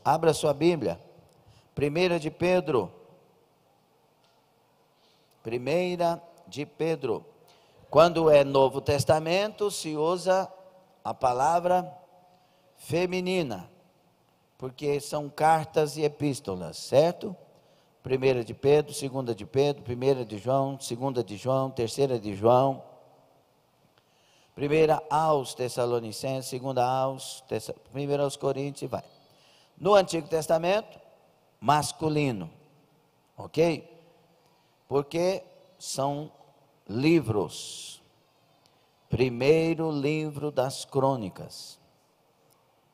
Abra sua Bíblia, 1 de Pedro, 1 de Pedro. Quando é Novo Testamento, se usa a palavra feminina, porque são cartas e epístolas, certo? 1 de Pedro, 2 de Pedro, 1 de João, 2 de João, 3 de João, 1 aos Tessalonicenses, 2 aos, 1 aos Coríntios e vai. No Antigo Testamento, masculino, ok? Porque são livros. Primeiro livro das crônicas,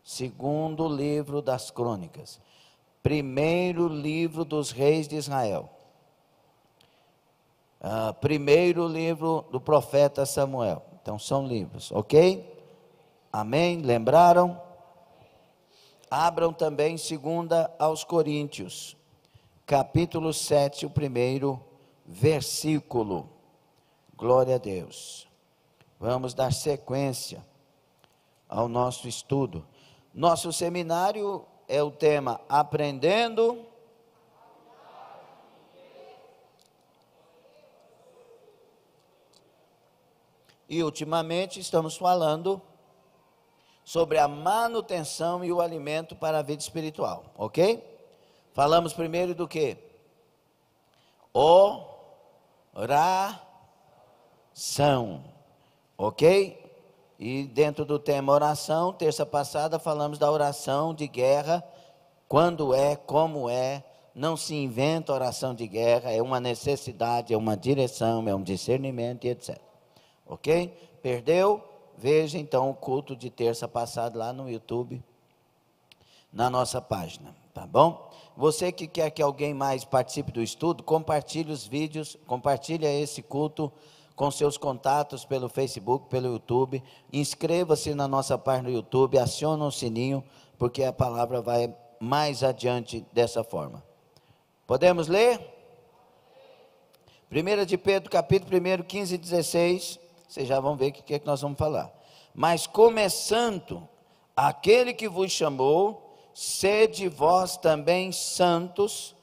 segundo livro das crônicas, primeiro livro dos reis de Israel, primeiro livro do profeta Samuel. Então são livros, ok? Amém? Lembraram? Abram também 2 aos Coríntios, capítulo 7, o primeiro versículo. Glória a Deus. Vamos dar sequência ao nosso estudo. Nosso seminário é o tema Aprendendo e ultimamente estamos falando sobre a manutenção e o alimento para a vida espiritual, ok? Falamos primeiro do que? Oração, ok? E dentro do tema oração, terça passada falamos da oração de guerra, quando é, como é, não se inventa oração de guerra, é uma necessidade, é uma direção, é um discernimento e etc. Ok? Perdeu? Veja então o culto de terça passada lá no YouTube, na nossa página, tá bom? Você que quer que alguém mais participe do estudo, compartilhe os vídeos, compartilhe esse culto com seus contatos pelo Facebook, pelo YouTube, inscreva-se na nossa página no YouTube, acione o sininho, porque a palavra vai mais adiante dessa forma. Podemos ler? 1 de Pedro, capítulo 1, 15 e 16, vocês já vão ver o que é que nós vamos falar. Mas começando, aquele que vos chamou, sede vós também santos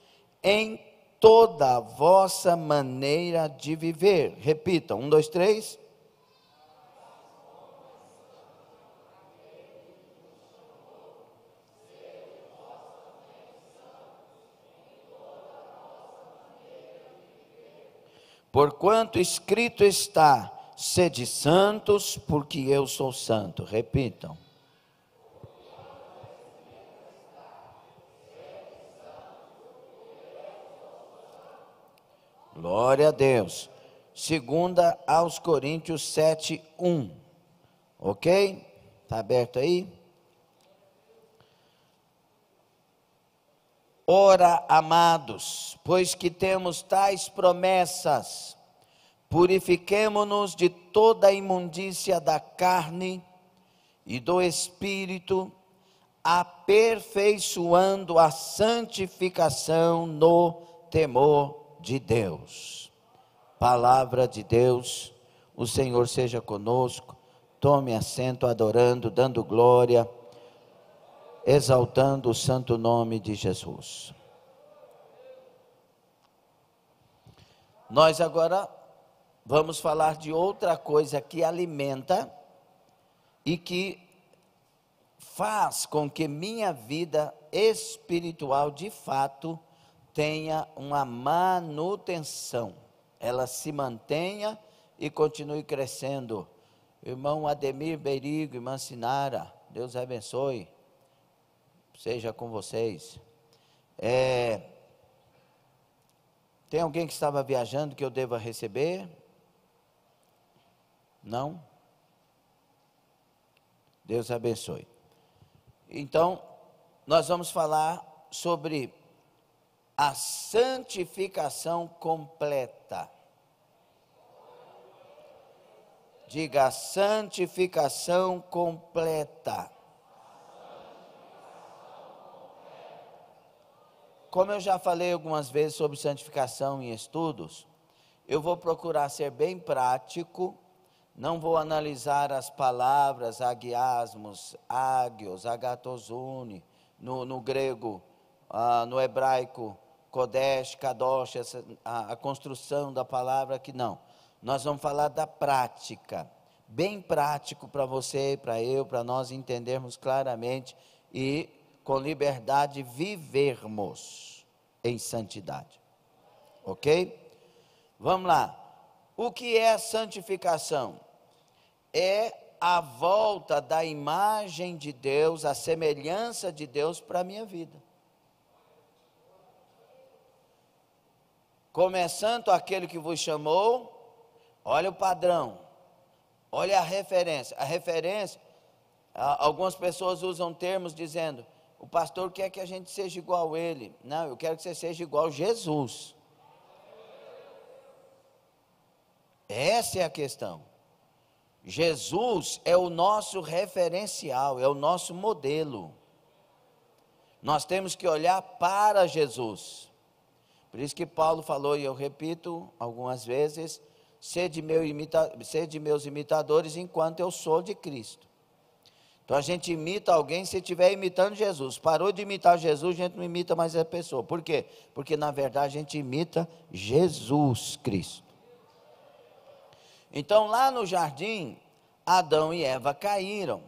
em toda a vossa maneira de viver. Repitam, 1, 2, 3. Porquanto escrito está, sede santos, porque eu sou santo. Repitam. Glória a Deus. 2 aos Coríntios 7, 1. Ok? Está aberto aí? Ora, amados, pois que temos tais promessas, purifiquemo-nos de toda a imundícia da carne e do espírito, aperfeiçoando a santificação no temor de Deus. Palavra de Deus, o Senhor seja conosco, tome assento adorando, dando glória, exaltando o santo nome de Jesus. Nós agora vamos falar de outra coisa que alimenta e que faz com que minha vida espiritual de fato tenha uma manutenção, ela se mantenha e continue crescendo. Irmão Ademir Beirigo, irmã Sinara, Deus abençoe, seja com vocês. Tem alguém que estava viajando que eu deva receber? Não? Deus abençoe. Então, nós vamos falar sobre a santificação completa. Diga, santificação completa. Como eu já falei algumas vezes sobre santificação em estudos, eu vou procurar ser bem prático, não vou analisar as palavras agiasmos, ágios, agatosune, no grego, no hebraico, Kodesh, Kadosh, a construção da palavra que não. Nós vamos falar da prática, bem prático para você, para eu, para nós entendermos claramente e com liberdade vivermos em santidade. Ok? Vamos lá. O que é a santificação? É a volta da imagem de Deus, a semelhança de Deus para a minha vida. Começando aquele que vos chamou, olha o padrão, olha a referência. A referência, algumas pessoas usam termos dizendo, o pastor quer que a gente seja igual a ele. Não, eu quero que você seja igual a Jesus. Essa é a questão. Jesus é o nosso referencial, é o nosso modelo. Nós temos que olhar para Jesus. Por isso que Paulo falou, e eu repito algumas vezes, sede meus imitadores enquanto eu sou de Cristo. Então a gente imita alguém se estiver imitando Jesus. Parou de imitar Jesus, a gente não imita mais a pessoa. Por quê? Porque na verdade a gente imita Jesus Cristo. Então lá no jardim, Adão e Eva caíram,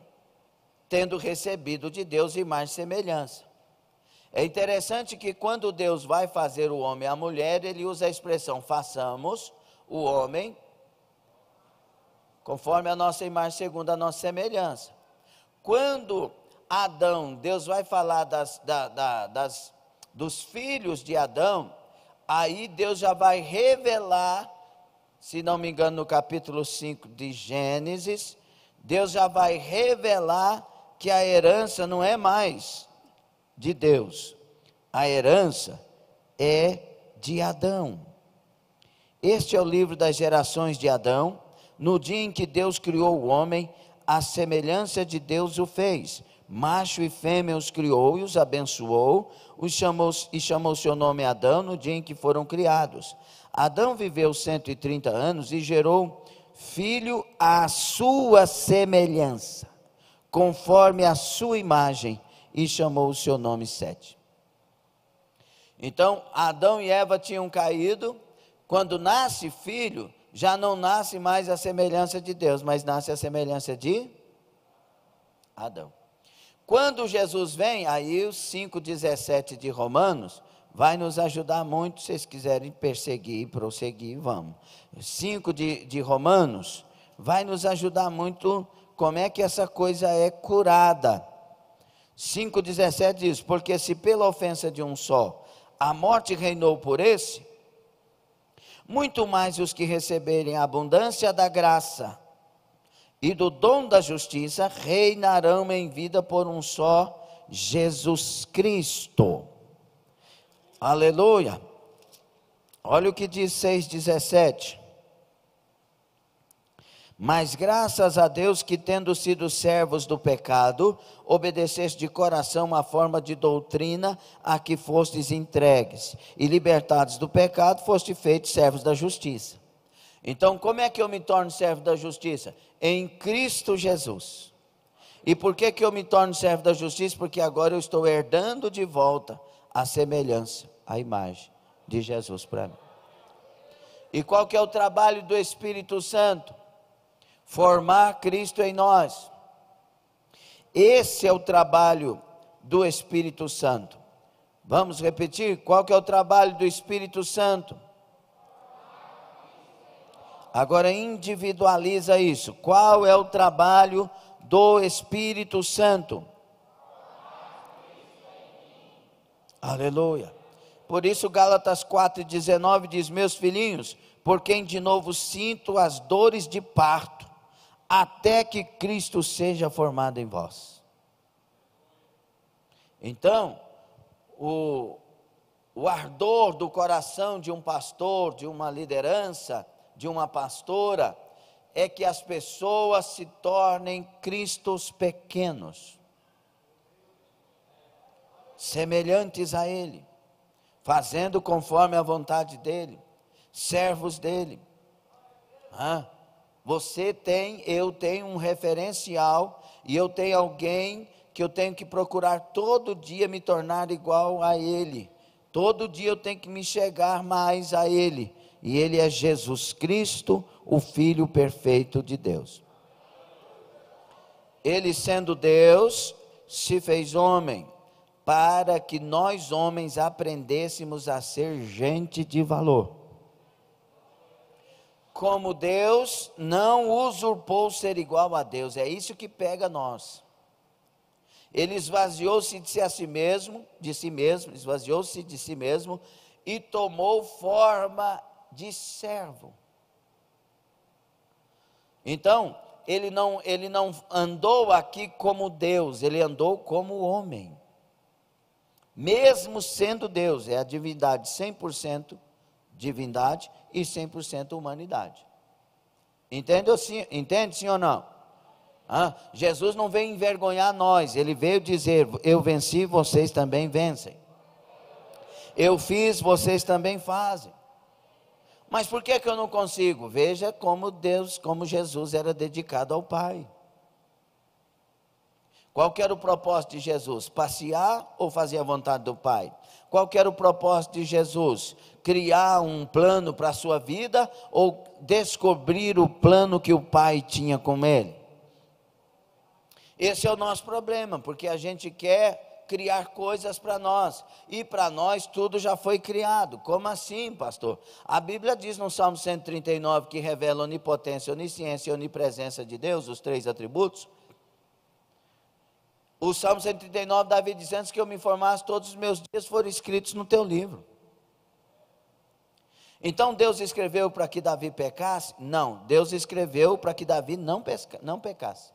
tendo recebido de Deus imagem e semelhança. É interessante que quando Deus vai fazer o homem e a mulher, ele usa a expressão, façamos o homem conforme a nossa imagem, segundo a nossa semelhança. Quando Adão, Deus vai falar dos filhos de Adão, aí Deus já vai revelar, se não me engano no capítulo 5 de Gênesis, Deus já vai revelar que a herança não é mais de Deus, a herança é de Adão. Este é o livro das gerações de Adão. No dia em que Deus criou o homem, a semelhança de Deus o fez, macho e fêmea os criou e os abençoou, e chamou seu nome Adão no dia em que foram criados. Adão viveu 130 anos e gerou filho à sua semelhança, conforme a sua imagem, e chamou o seu nome Sete. Então, Adão e Eva tinham caído. Quando nasce filho, já não nasce mais a semelhança de Deus, mas nasce a semelhança de Adão. Quando Jesus vem, aí o 5,17 de Romanos, vai nos ajudar muito, se vocês quiserem perseguir, prosseguir, vamos. 5 de Romanos, vai nos ajudar muito, como é que essa coisa é curada. 5,17 diz, porque se pela ofensa de um só, a morte reinou por esse, muito mais os que receberem a abundância da graça e do dom da justiça, reinarão em vida por um só, Jesus Cristo. Aleluia. Olha o que diz 6,17. Mas graças a Deus que, tendo sido servos do pecado, obedeceste de coração a forma de doutrina a que fostes entregues, e libertados do pecado, foste feitos servos da justiça. Então, como é que eu me torno servo da justiça? Em Cristo Jesus. E por que eu me torno servo da justiça? Porque agora eu estou herdando de volta a semelhança, a imagem de Jesus para mim. E qual que é o trabalho do Espírito Santo? Formar Cristo em nós. Esse é o trabalho do Espírito Santo. Vamos repetir? Qual que é o trabalho do Espírito Santo? Agora individualiza isso. Qual é o trabalho do Espírito Santo? Aleluia. Por isso Gálatas 4,19 diz, meus filhinhos, por quem de novo sinto as dores de parto, até que Cristo seja formado em vós. Então, o ardor do coração de um pastor, de uma liderança, de uma pastora, é que as pessoas se tornem cristos pequenos, semelhantes a Ele, fazendo conforme a vontade dEle, servos dEle. Você tem, eu tenho um referencial, e eu tenho alguém que eu tenho que procurar todo dia me tornar igual a Ele. Todo dia eu tenho que me chegar mais a Ele. E Ele é Jesus Cristo, o Filho perfeito de Deus. Ele, sendo Deus, se fez homem, para que nós homens aprendêssemos a ser gente de valor. Como Deus, não usurpou ser igual a Deus. É isso que pega nós. Ele esvaziou-se de si mesmo, esvaziou-se de si mesmo e tomou forma de servo. Então, ele não andou aqui como Deus, ele andou como homem. Mesmo sendo Deus, é a divindade 100% divindade e 100% humanidade. Entende sim ou não? Jesus não veio envergonhar nós, ele veio dizer: eu venci, vocês também vencem. Eu fiz, vocês também fazem. Mas por que eu não consigo? Veja como Jesus era dedicado ao Pai. Qual que era o propósito de Jesus? Passear ou fazer a vontade do Pai? Qual que era o propósito de Jesus? Criar um plano para a sua vida ou descobrir o plano que o Pai tinha com ele? Esse é o nosso problema, porque a gente quer criar coisas para nós, e para nós tudo já foi criado. Como assim, pastor? A Bíblia diz no Salmo 139 que revela onipotência, onisciência e onipresença de Deus, os 3 atributos. O Salmo 139, Davi diz: antes que eu me informasse, todos os meus dias foram escritos no teu livro. Então Deus escreveu para que Davi pecasse? Não, Deus escreveu para que Davi não pecasse.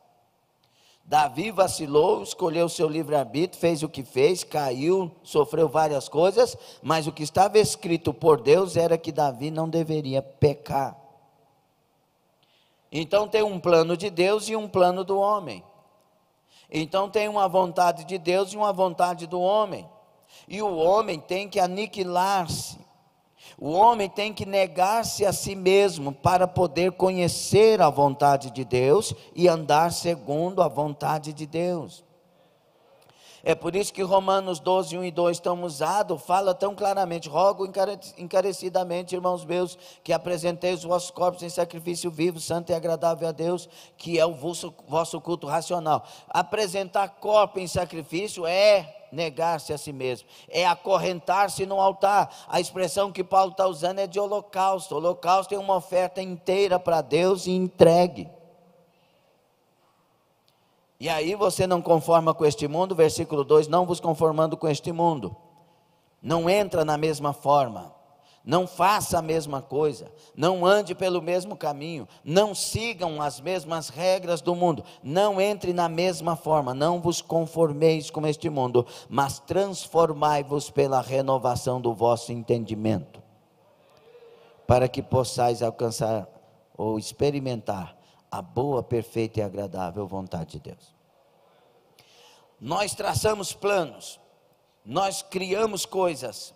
Davi vacilou, escolheu o seu livre-arbítrio, fez o que fez, caiu, sofreu várias coisas, mas o que estava escrito por Deus era que Davi não deveria pecar. Então tem um plano de Deus e um plano do homem. Então tem uma vontade de Deus e uma vontade do homem. E o homem tem que aniquilar-se. O homem tem que negar-se a si mesmo para poder conhecer a vontade de Deus e andar segundo a vontade de Deus. É por isso que Romanos 12, 1 e 2 tão usado, fala tão claramente: rogo encarecidamente, irmãos meus, que apresenteis os vossos corpos em sacrifício vivo, santo e agradável a Deus, que é o vosso culto racional. Apresentar corpo em sacrifício é negar-se a si mesmo, é acorrentar-se no altar. A expressão que Paulo está usando é de holocausto. Holocausto é uma oferta inteira para Deus e entregue. E aí você não conforma com este mundo, versículo 2, não vos conformando com este mundo. Não entra na mesma forma, não faça a mesma coisa, não ande pelo mesmo caminho, não sigam as mesmas regras do mundo, não entre na mesma forma, não vos conformeis com este mundo, mas transformai-vos pela renovação do vosso entendimento, para que possais alcançar ou experimentar a boa, perfeita e agradável vontade de Deus. Nós traçamos planos, nós criamos coisas,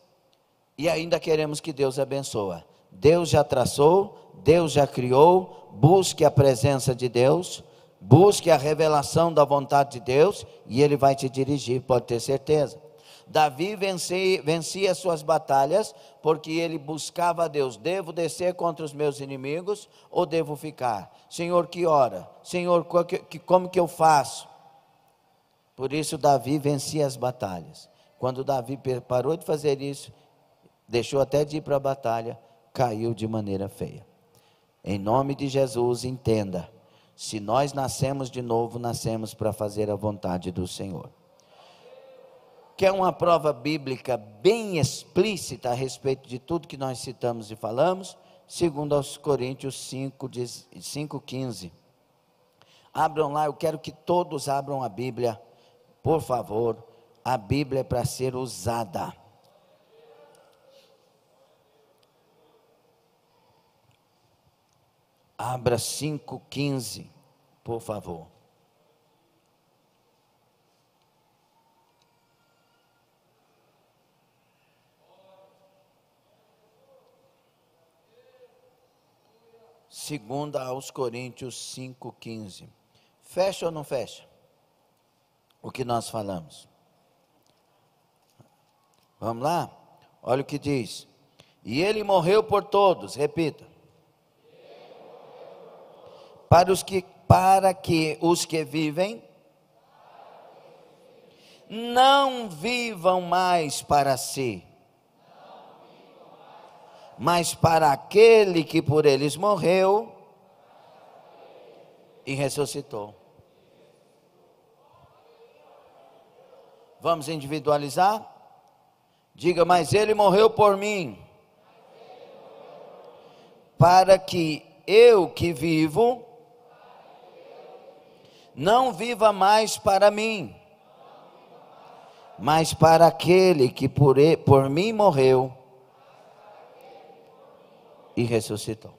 e ainda queremos que Deus abençoe. Deus já traçou, Deus já criou. Busque a presença de Deus, busque a revelação da vontade de Deus, e Ele vai te dirigir, pode ter certeza. Davi vencia as suas batalhas, porque ele buscava a Deus: devo descer contra os meus inimigos, ou devo ficar? Senhor, que hora? Senhor, como que eu faço? Por isso Davi vencia as batalhas. Quando Davi parou de fazer isso, deixou até de ir para a batalha, caiu de maneira feia. Em nome de Jesus, entenda: se nós nascemos de novo, nascemos para fazer a vontade do Senhor. Quer uma prova bíblica bem explícita a respeito de tudo que nós citamos e falamos? Segundo aos Coríntios 5:15. Abram lá, eu quero que todos abram a Bíblia, por favor. A Bíblia é para ser usada. Abra 5:15, por favor. Segunda aos Coríntios 5:15. Fecha ou não fecha? o que nós falamos. Vamos lá? Olha o que diz. E ele morreu por todos, repita. Para que os que vivem não vivam mais para si, mas para aquele que por eles morreu e ressuscitou. Vamos individualizar? Diga, mas ele morreu por mim, para que eu que vivo, não viva mais para mim, mas para aquele que por mim morreu e ressuscitou.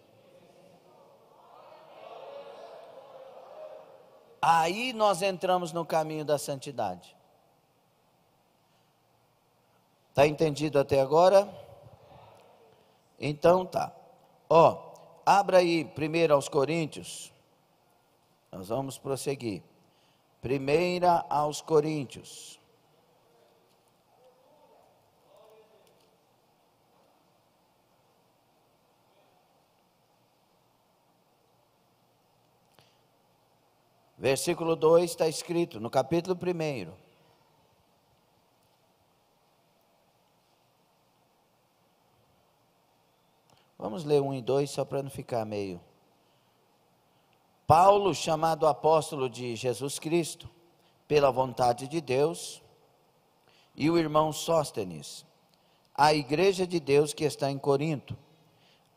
Aí nós entramos no caminho da santidade. Está entendido até agora? Então tá. Abra aí primeiro aos Coríntios. Nós vamos prosseguir. 1 aos Coríntios. Versículo 2 está escrito no capítulo 1. Vamos ler 1 e 2 só para não ficar meio. Paulo, chamado apóstolo de Jesus Cristo, pela vontade de Deus, e o irmão Sóstenes, a igreja de Deus que está em Corinto,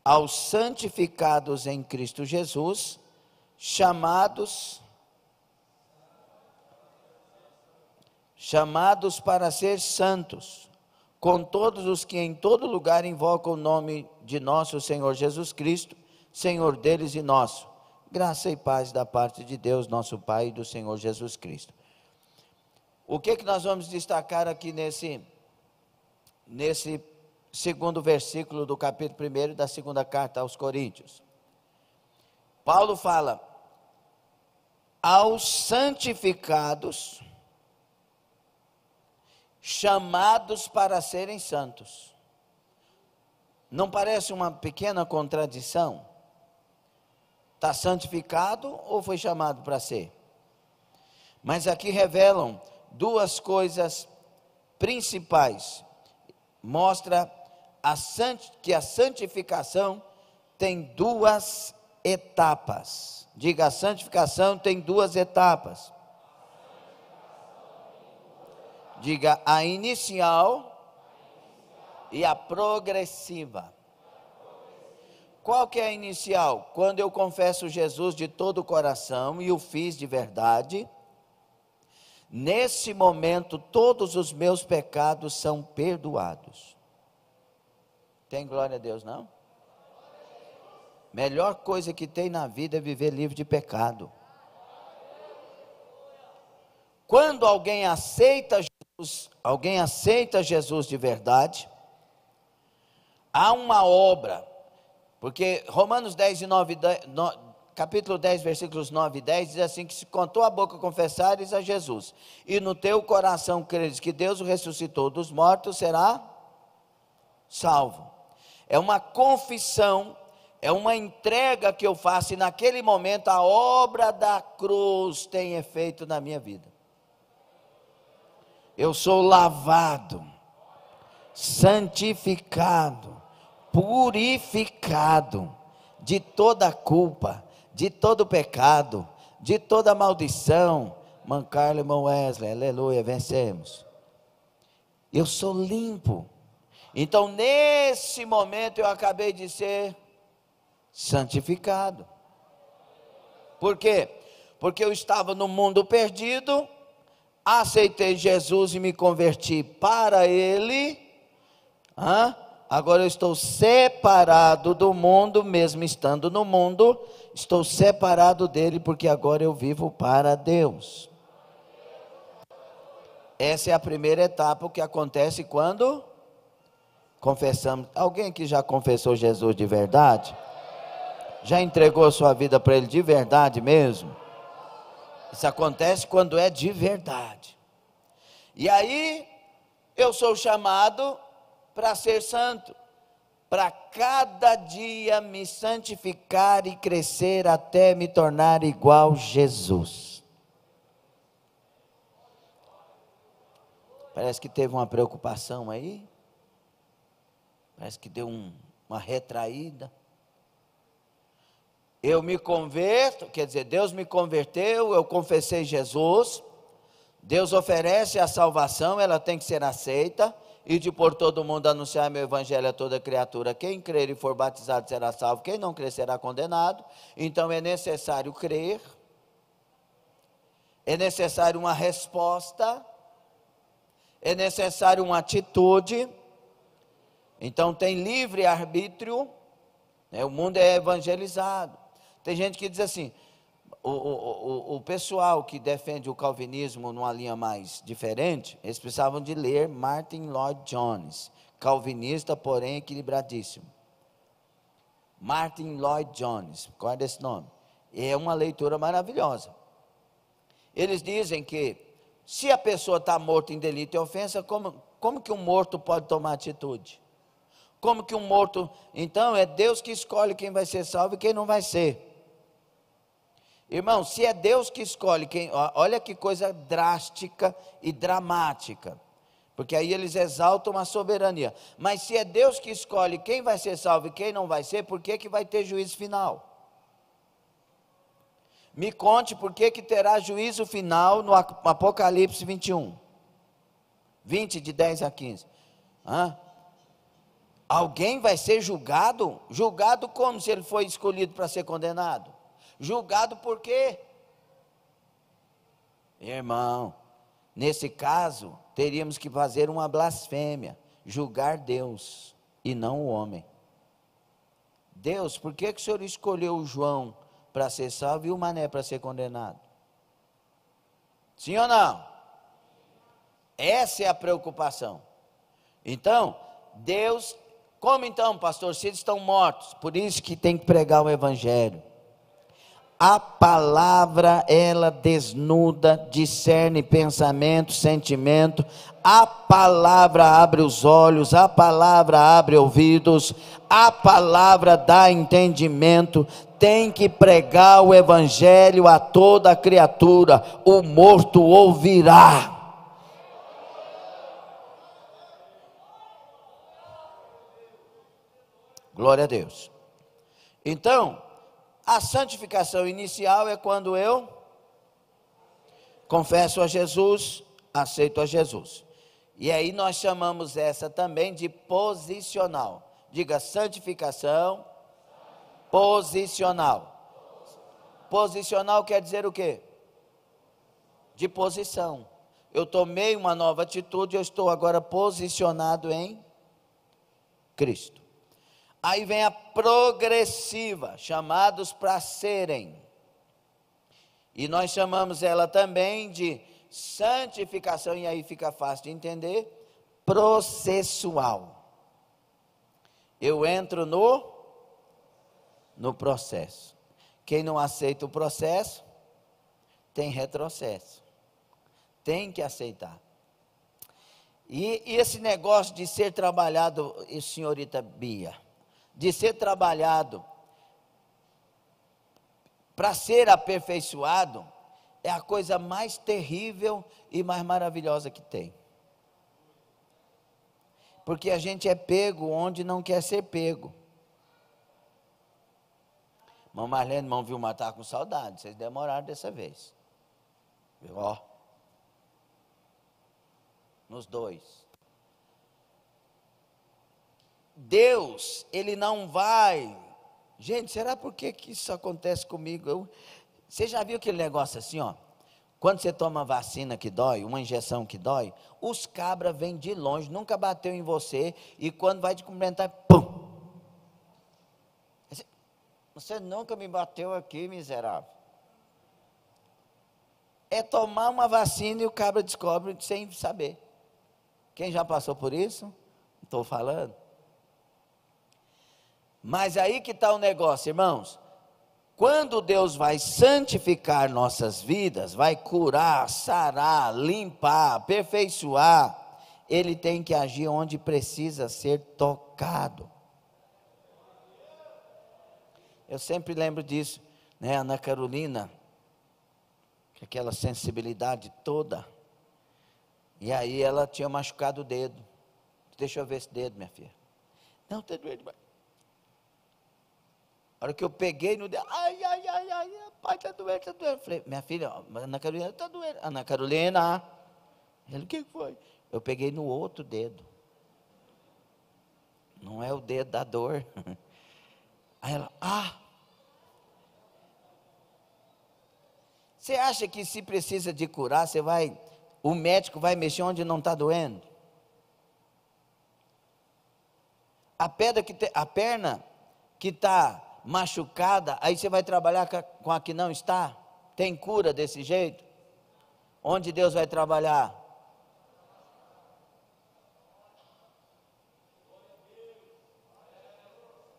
aos santificados em Cristo Jesus, chamados para ser santos, com todos os que em todo lugar invocam o nome de nosso Senhor Jesus Cristo, Senhor deles e nosso. Graça e paz da parte de Deus, nosso Pai, e do Senhor Jesus Cristo. O que nós vamos destacar aqui nesse segundo versículo do capítulo 1 da segunda carta aos Coríntios? Paulo fala, aos santificados, chamados para serem santos. Não parece uma pequena contradição? Está santificado ou foi chamado para ser? Mas aqui revelam duas coisas principais. Mostra que a santificação tem duas etapas. Diga, a santificação tem duas etapas. Diga, a inicial e a progressiva. Qual que é a inicial? Quando eu confesso Jesus de todo o coração e o fiz de verdade, nesse momento todos os meus pecados são perdoados. Tem glória a Deus, não? Melhor coisa que tem na vida é viver livre de pecado. Quando alguém aceita Jesus de verdade, há uma obra, porque Romanos 10 e 9, capítulo 10, versículos 9 e 10, diz assim, que se com a tua boca confessares a Jesus, e no teu coração creres que Deus o ressuscitou dos mortos, será salvo. É uma confissão, é uma entrega que eu faço, e naquele momento a obra da cruz tem efeito na minha vida. Eu sou lavado, santificado, purificado de toda culpa, de todo pecado, de toda maldição. Irmão Carlos, irmão Wesley, aleluia, vencemos. Eu sou limpo. Então nesse momento eu acabei de ser santificado. Por quê? Porque eu estava no mundo perdido, aceitei Jesus e me converti para Ele. Agora eu estou separado do mundo, mesmo estando no mundo, estou separado dele, porque agora eu vivo para Deus. Essa é a primeira etapa, o que acontece quando confessamos. Alguém aqui já confessou Jesus de verdade? Já entregou sua vida para Ele de verdade mesmo? Isso acontece quando é de verdade. E aí, eu sou chamado para ser santo, para cada dia me santificar e crescer até me tornar igual a Jesus. Parece que teve uma preocupação aí, parece que deu uma retraída. Eu me converto, quer dizer, Deus me converteu, eu confessei Jesus, Deus oferece a salvação, ela tem que ser aceita, e de por todo mundo anunciar meu evangelho a toda criatura. Quem crer e for batizado será salvo, quem não crer será condenado. Então é necessário crer, é necessário uma resposta, é necessário uma atitude. Então tem livre arbítrio, né? O mundo é evangelizado. Tem gente que diz assim, o pessoal que defende o calvinismo numa linha mais diferente, eles precisavam de ler Martin Lloyd Jones, calvinista, porém equilibradíssimo. Martin Lloyd Jones, guarda esse nome. É uma leitura maravilhosa. Eles dizem que, se a pessoa está morta em delito e ofensa, como que um morto pode tomar atitude? Como que um morto... Então, é Deus que escolhe quem vai ser salvo e quem não vai ser. Irmão, se é Deus que escolhe quem... Olha que coisa drástica e dramática. Porque aí eles exaltam a soberania. Mas se é Deus que escolhe quem vai ser salvo e quem não vai ser, por que que vai ter juízo final? Me conte por que que terá juízo final no Apocalipse 21. 20, de 10 a 15. Alguém vai ser julgado? Julgado como, se ele foi escolhido para ser condenado? Julgado por quê? Irmão, nesse caso, teríamos que fazer uma blasfêmia, julgar Deus e não o homem. Deus, por que que o Senhor escolheu o João para ser salvo e o Mané para ser condenado? Sim ou não? Essa é a preocupação. Então, Deus, como então, pastor, se eles estão mortos? Por isso que tem que pregar o evangelho. A palavra, ela desnuda, discerne pensamento, sentimento. A palavra abre os olhos, a palavra abre ouvidos, a palavra dá entendimento. Tem que pregar o evangelho a toda criatura. O morto ouvirá. Glória a Deus. Então, a santificação inicial é quando eu confesso a Jesus, aceito a Jesus. E aí nós chamamos essa também de posicional. Diga, santificação posicional. Posicional quer dizer o quê? De posição. Eu tomei uma nova atitude, eu estou agora posicionado em Cristo. Aí vem a progressiva, chamados para serem. E nós chamamos ela também de santificação, e aí fica fácil de entender, processual. Eu entro no processo. Quem não aceita o processo, tem retrocesso. Tem que aceitar. E esse negócio de ser trabalhado, senhorita Bia, de ser trabalhado para ser aperfeiçoado, é a coisa mais terrível e mais maravilhosa que tem. Porque a gente é pego onde não quer ser pego. Irmão Marlene, irmão Vilmar, estava com saudade, vocês demoraram dessa vez. Ó, nos dois. Deus, Ele não vai... Gente, será por que isso acontece comigo? Você já viu aquele negócio assim, ó? Quando você toma vacina que dói, uma injeção que dói, os cabras vêm de longe, nunca bateu em você, e quando vai te cumprimentar, pum! Você nunca me bateu aqui, miserável. É tomar uma vacina e o cabra descobre sem saber. Quem já passou por isso? Estou falando. Mas aí que está o negócio, irmãos. Quando Deus vai santificar nossas vidas, vai curar, sarar, limpar, aperfeiçoar, Ele tem que agir onde precisa ser tocado. Eu sempre lembro disso, né? Ana Carolina, com aquela sensibilidade toda, e aí ela tinha machucado o dedo. Deixa eu ver esse dedo, minha filha. Não, está doendo demais. A hora que eu peguei no dedo, ai, pai, está doendo, está doendo. Falei, minha filha, Ana Carolina está doendo. Ana Carolina, ele, o que foi? Eu peguei no outro dedo. Não é o dedo da dor. Aí ela, Você acha que se precisa de curar, o médico vai mexer onde não está doendo? A perna que está machucada, aí você vai trabalhar com a que não está? Tem cura desse jeito? Onde Deus vai trabalhar?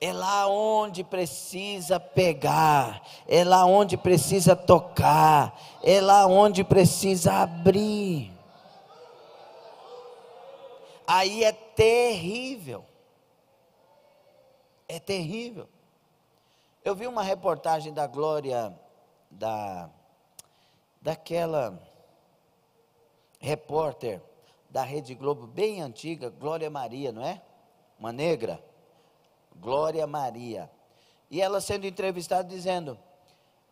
É lá onde precisa pegar, é lá onde precisa tocar, é lá onde precisa abrir. Aí é terrível. É terrível. Eu vi uma reportagem da Glória, daquela repórter da Rede Globo, bem antiga, Glória Maria, não é? Uma negra, Glória Maria. E ela sendo entrevistada dizendo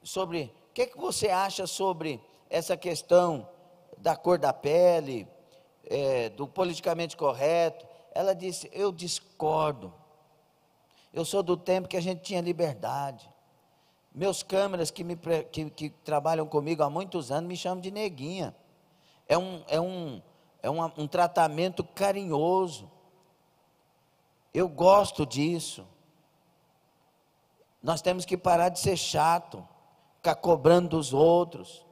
sobre, o que você acha sobre essa questão da cor da pele, do politicamente correto? Ela disse, eu discordo. Eu sou do tempo que a gente tinha liberdade. Meus câmeras que trabalham comigo há muitos anos me chamam de neguinha. É um tratamento carinhoso. Eu gosto disso. Nós temos que parar de ser chato, ficar cobrando dos outros,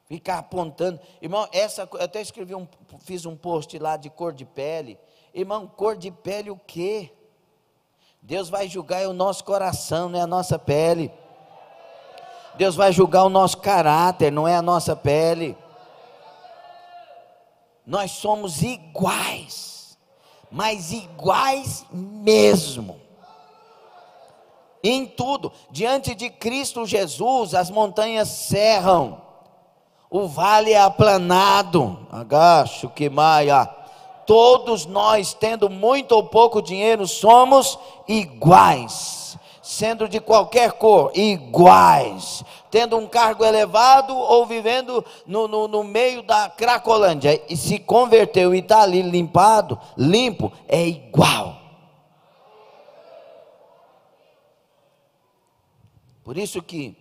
ficar apontando. Irmão, eu até fiz um post lá de cor de pele. Irmão, cor de pele o quê? Deus vai julgar o nosso coração, não é a nossa pele. Deus vai julgar o nosso caráter, não é a nossa pele. Nós somos iguais, mas iguais mesmo. Em tudo, diante de Cristo Jesus, as montanhas cerram, o vale é aplanado, agacho que maia. Todos nós, tendo muito ou pouco dinheiro, somos iguais, sendo de qualquer cor, iguais, tendo um cargo elevado ou vivendo no meio da Cracolândia, e se converteu e está ali limpo, é igual. Por isso que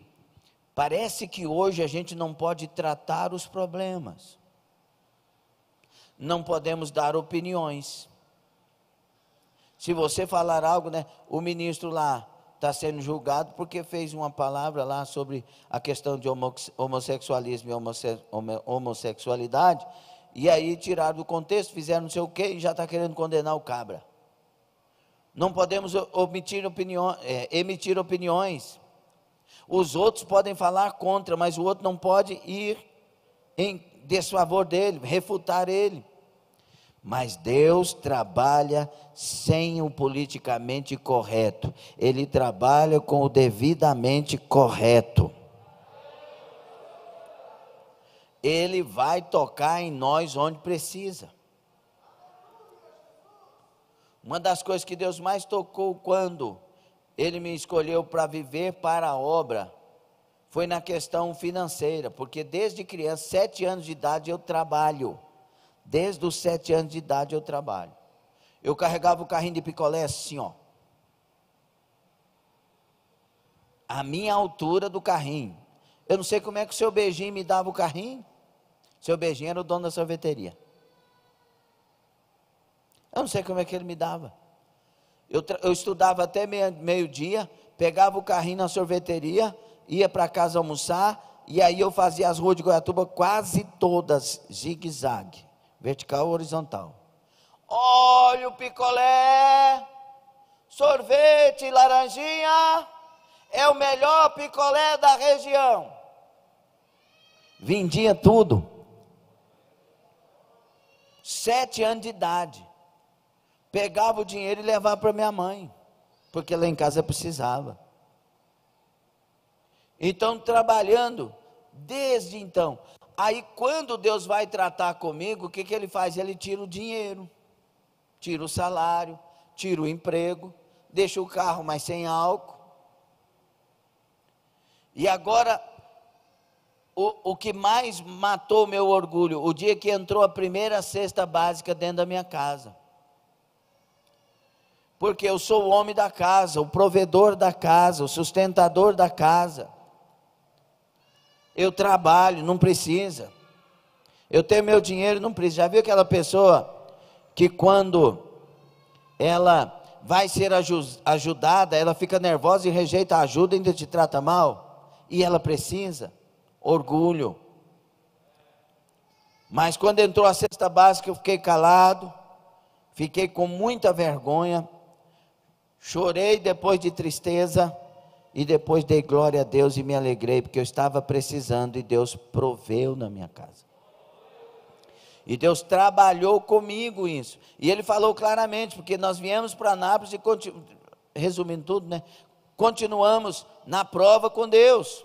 parece que hoje a gente não pode tratar os problemas, não podemos dar opiniões. Se você falar algo, né, o ministro lá está sendo julgado porque fez uma palavra lá sobre a questão de homossexualismo e homossexualidade, e aí tiraram do contexto, fizeram não sei o que, e já está querendo condenar o cabra. Não podemos emitir opiniões. Os outros podem falar contra, mas o outro não pode ir em desfavor dele, refutar ele. Mas Deus trabalha sem o politicamente correto, Ele trabalha com o devidamente correto. Ele vai tocar em nós onde precisa. Uma das coisas que Deus mais tocou quando Ele me escolheu para viver para a obra, foi na questão financeira, porque desde criança, 7 anos de idade eu trabalho. Desde os 7 anos de idade eu trabalho. Eu carregava o carrinho de picolé assim, ó. A minha altura do carrinho. Eu não sei como é que o seu Beijinho me dava o carrinho. Seu Beijinho era o dono da sorveteria. Eu não sei como é que ele me dava. Eu estudava até meio-dia, pegava o carrinho na sorveteria, ia para casa almoçar, e aí eu fazia as ruas de Goiatuba quase todas zigue-zague. Vertical ou horizontal. Olha o picolé, sorvete, laranjinha, É o melhor picolé da região. Vendia tudo. 7 anos de idade. Pegava o dinheiro e levava para minha mãe, porque lá em casa precisava. Então, trabalhando desde então. Aí, quando Deus vai tratar comigo, o que Ele faz? Ele tira o dinheiro, tira o salário, tira o emprego, deixa o carro, mas sem álcool. E agora, o que mais matou meu orgulho, o dia que entrou a primeira cesta básica dentro da minha casa. Porque eu sou o homem da casa, o provedor da casa, o sustentador da casa. Eu trabalho, não precisa. Eu tenho meu dinheiro, não precisa. Já viu aquela pessoa que quando ela vai ser ajudada, ela fica nervosa e rejeita a ajuda e ainda te trata mal? E ela precisa? Orgulho. Mas quando entrou a cesta básica, eu fiquei calado, fiquei com muita vergonha, chorei depois de tristeza, e depois dei glória a Deus e me alegrei, porque eu estava precisando, e Deus proveu na minha casa. E Deus trabalhou comigo isso, e Ele falou claramente, porque nós viemos para Anápolis e, resumindo tudo, né, continuamos na prova com Deus.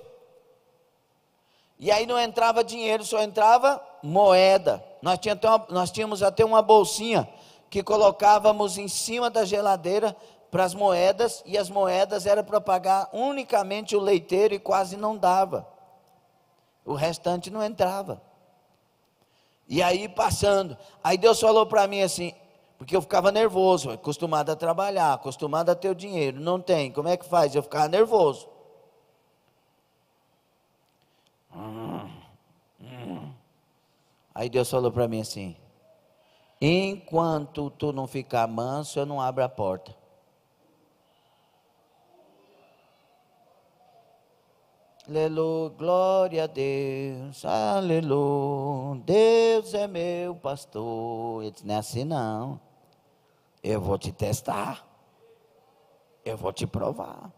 E aí não entrava dinheiro, só entrava moeda. Nós tínhamos até uma bolsinha que colocávamos em cima da geladeira para as moedas, e as moedas eram para pagar unicamente o leiteiro, e quase não dava. O restante não entrava. E aí passando, aí Deus falou para mim assim, porque eu ficava nervoso, acostumado a trabalhar, acostumado a ter o dinheiro, não tem, como é que faz? Eu ficava nervoso. Aí Deus falou para mim assim: enquanto tu não ficar manso, eu não abro a porta. Aleluia, glória a Deus, aleluia, Deus é meu pastor. Ele disse: não é assim não, eu vou te testar, eu vou te provar.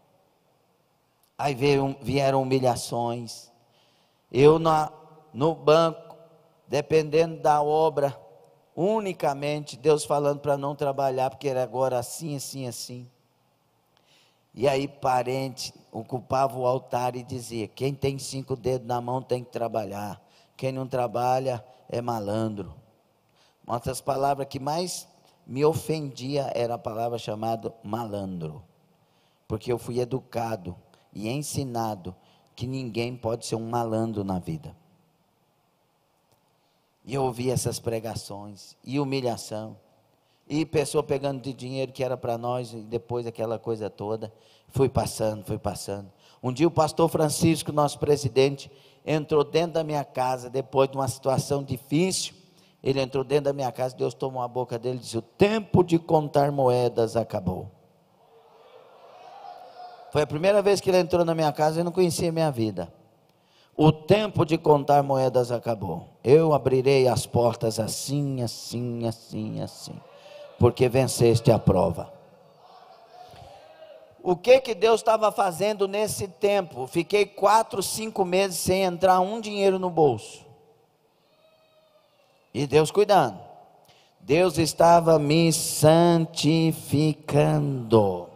Aí vieram humilhações, eu no banco, dependendo da obra, unicamente, Deus falando para não trabalhar, porque era agora assim, assim, assim. E aí parente ocupava o altar e dizia: quem tem 5 dedos na mão tem que trabalhar, quem não trabalha é malandro. Uma das palavras que mais me ofendia era a palavra chamada malandro, porque eu fui educado e ensinado que ninguém pode ser um malandro na vida. E eu ouvi essas pregações, e humilhação, e pessoa pegando de dinheiro que era para nós, e depois aquela coisa toda, fui passando. Um dia o pastor Francisco, nosso presidente, entrou dentro da minha casa, depois de uma situação difícil, ele entrou dentro da minha casa, Deus tomou a boca dele e disse: o tempo de contar moedas acabou. Foi a primeira vez que ele entrou na minha casa, eu não conhecia a minha vida. O tempo de contar moedas acabou, eu abrirei as portas assim, assim, assim, assim, porque venceste a prova. O que Deus estava fazendo nesse tempo? Fiquei 4, 5 meses sem entrar um dinheiro no bolso, e Deus cuidando. Deus estava me santificando,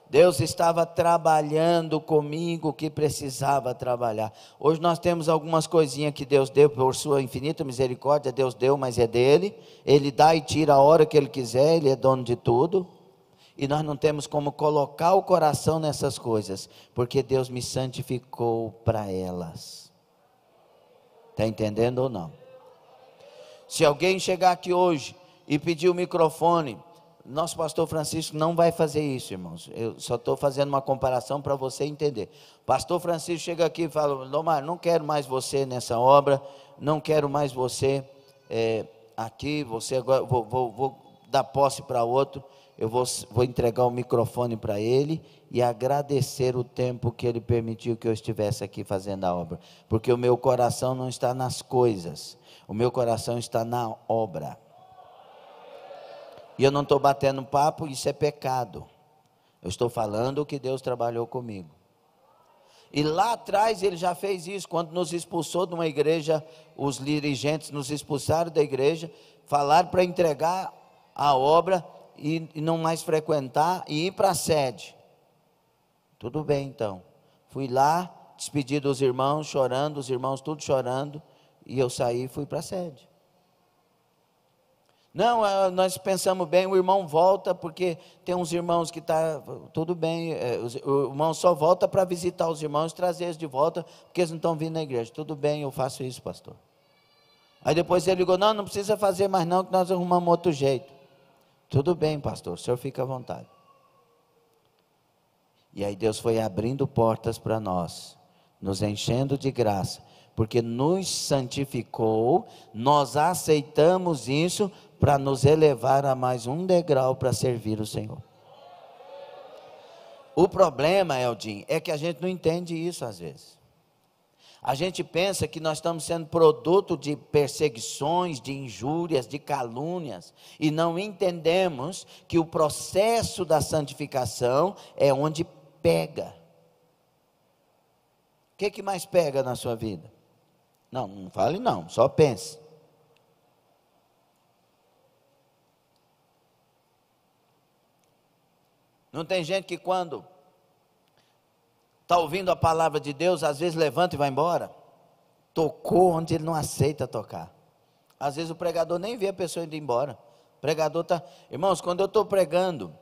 Deus estava trabalhando comigo o que precisava trabalhar. Hoje nós temos algumas coisinhas que Deus deu por sua infinita misericórdia. Deus deu, mas é dele. Ele dá e tira a hora que Ele quiser. Ele é dono de tudo. E nós não temos como colocar o coração nessas coisas, porque Deus me santificou para elas. Está entendendo ou não? Se alguém chegar aqui hoje e pedir o microfone, nosso pastor Francisco não vai fazer isso, irmãos. Eu só estou fazendo uma comparação para você entender. Pastor Francisco chega aqui e fala: Lomar, não quero mais você nessa obra, não quero mais você aqui, você agora, vou dar posse para outro. Eu vou entregar o microfone para ele e agradecer o tempo que ele permitiu que eu estivesse aqui fazendo a obra, porque o meu coração não está nas coisas, o meu coração está na obra. E eu não estou batendo papo, isso é pecado. Eu estou falando o que Deus trabalhou comigo. E lá atrás ele já fez isso, quando nos expulsou de uma igreja, os dirigentes nos expulsaram da igreja, falaram para entregar a obra e não mais frequentar e ir para a sede. Tudo bem então, fui lá, despedi dos irmãos chorando, os irmãos tudo chorando, e eu saí e fui para a sede. Não, nós pensamos bem, o irmão volta, porque tem uns irmãos que tudo bem, o irmão só volta para visitar os irmãos, trazer eles de volta, porque eles não estão vindo na igreja. Tudo bem, eu faço isso, pastor. Aí depois ele ligou, não precisa fazer mais não, que nós arrumamos outro jeito. Tudo bem, pastor, o senhor fica à vontade. E aí Deus foi abrindo portas para nós, nos enchendo de graça, porque nos santificou, nós aceitamos isso, para nos elevar a mais um degrau para servir o Senhor. O problema, Eldin, é que a gente não entende isso às vezes. A gente pensa que nós estamos sendo produto de perseguições, de injúrias, de calúnias, e não entendemos que o processo da santificação é onde pega. O que mais pega na sua vida? Não fale não, só pense. Não tem gente que quando está ouvindo a palavra de Deus, às vezes levanta e vai embora? Tocou onde ele não aceita tocar. Às vezes o pregador nem vê a pessoa indo embora. O pregador está... Irmãos, quando eu estou pregando,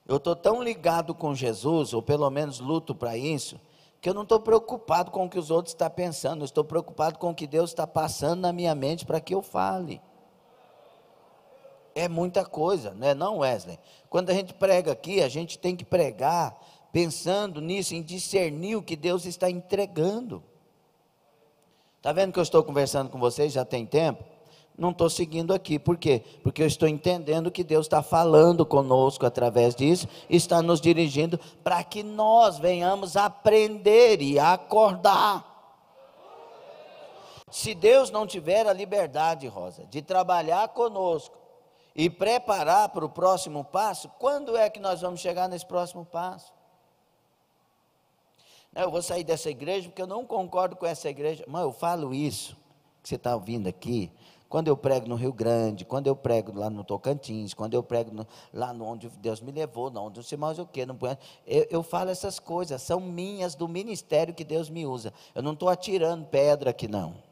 eu estou tão ligado com Jesus, ou pelo menos luto para isso, que eu não estou preocupado com o que os outros estão pensando, eu estou preocupado com o que Deus está passando na minha mente para que eu fale. É muita coisa, não é não, Wesley? Quando a gente prega aqui, a gente tem que pregar pensando nisso, em discernir o que Deus está entregando. Está vendo que eu estou conversando com vocês já tem tempo? Não estou seguindo aqui, por quê? Porque eu estou entendendo que Deus está falando conosco através disso, está nos dirigindo para que nós venhamos aprender e acordar. Se Deus não tiver a liberdade, Rosa, de trabalhar conosco, e preparar para o próximo passo, quando é que nós vamos chegar nesse próximo passo? Eu vou sair dessa igreja porque eu não concordo com essa igreja. Mas eu falo isso, que você está ouvindo aqui, quando eu prego no Rio Grande, quando eu prego lá no Tocantins, quando eu prego lá onde Deus me levou, onde não sei mais o que, eu falo essas coisas, são minhas do ministério que Deus me usa. Eu não estou atirando pedra aqui não.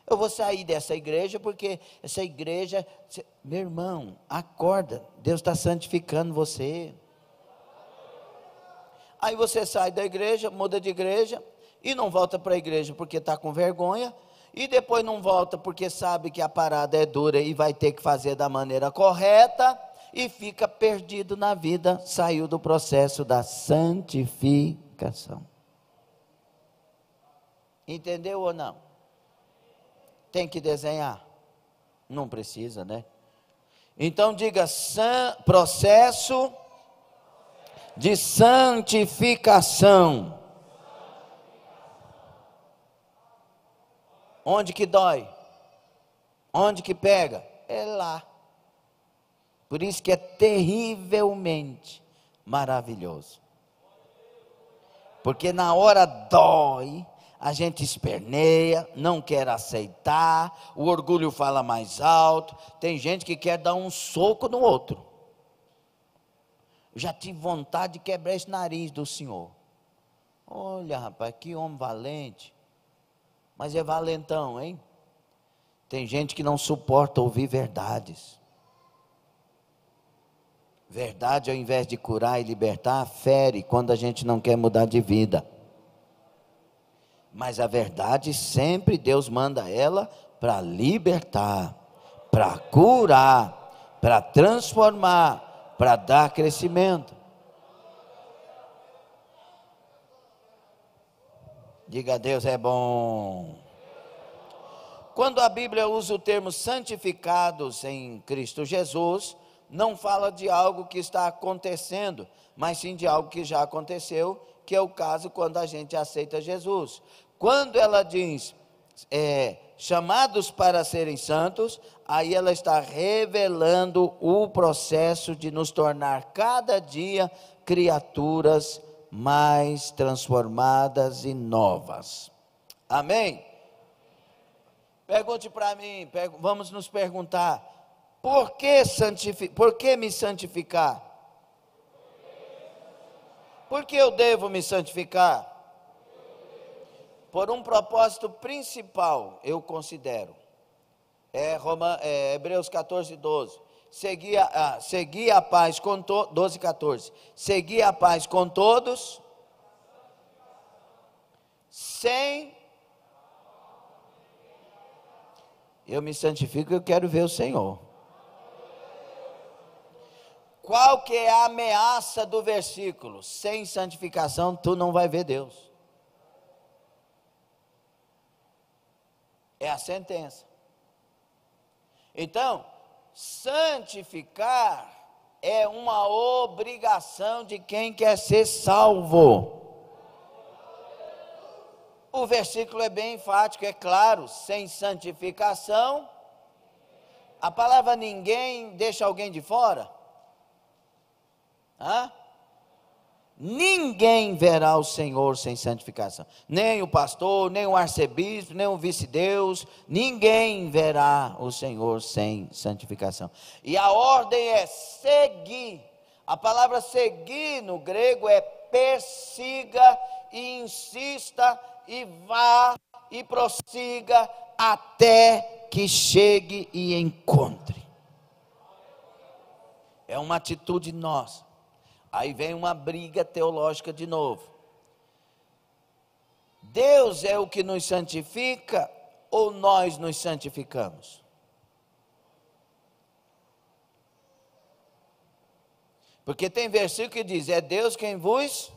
Eu vou sair dessa igreja porque essa igreja, meu irmão, acorda, Deus está santificando você. Aí você sai da igreja, muda de igreja, e não volta para a igreja porque está com vergonha, e depois não volta porque sabe que a parada é dura e vai ter que fazer da maneira correta, e fica perdido na vida, saiu do processo da santificação. Entendeu ou não? Tem que desenhar? Não precisa, né? Então diga, processo de santificação. Onde que dói? Onde que pega? É lá. Por isso que é terrivelmente maravilhoso. Porque na hora dói, a gente esperneia, não quer aceitar, o orgulho fala mais alto, tem gente que quer dar um soco no outro. Eu já tive vontade de quebrar esse nariz do senhor. Olha rapaz, que homem valente, mas é valentão, hein? Tem gente que não suporta ouvir verdades. Verdade, ao invés de curar e libertar, fere quando a gente não quer mudar de vida. Mas a verdade sempre Deus manda ela para libertar, para curar, para transformar, para dar crescimento. Diga a Deus, é bom. Quando a Bíblia usa o termo santificados em Cristo Jesus, não fala de algo que está acontecendo, mas sim de algo que já aconteceu, que é o caso quando a gente aceita Jesus. Quando ela diz, chamados para serem santos, aí ela está revelando o processo de nos tornar cada dia criaturas mais transformadas e novas. Amém? Pergunte para mim, vamos nos perguntar, por que me santificar? Por que eu devo me santificar? Por um propósito principal, eu considero. Hebreus 14, 12. Segui a paz com todos, 12, 14. Segui a paz com todos, eu me santifico, eu quero ver o Senhor. Qual que é a ameaça do versículo? Sem santificação, tu não vai ver Deus. É a sentença. Então, santificar é uma obrigação de quem quer ser salvo. O versículo é bem enfático, é claro, sem santificação, a palavra ninguém deixa alguém de fora. Ninguém verá o Senhor sem santificação, nem o pastor, nem o arcebispo, nem o vice-deus, ninguém verá o Senhor sem santificação. E a ordem é seguir. A palavra seguir no grego é persiga e insista e vá e prossiga até que chegue e encontre. É uma atitude nossa. Aí vem uma briga teológica de novo. Deus é o que nos santifica ou nós nos santificamos? Porque tem versículo que diz, é Deus quem vos...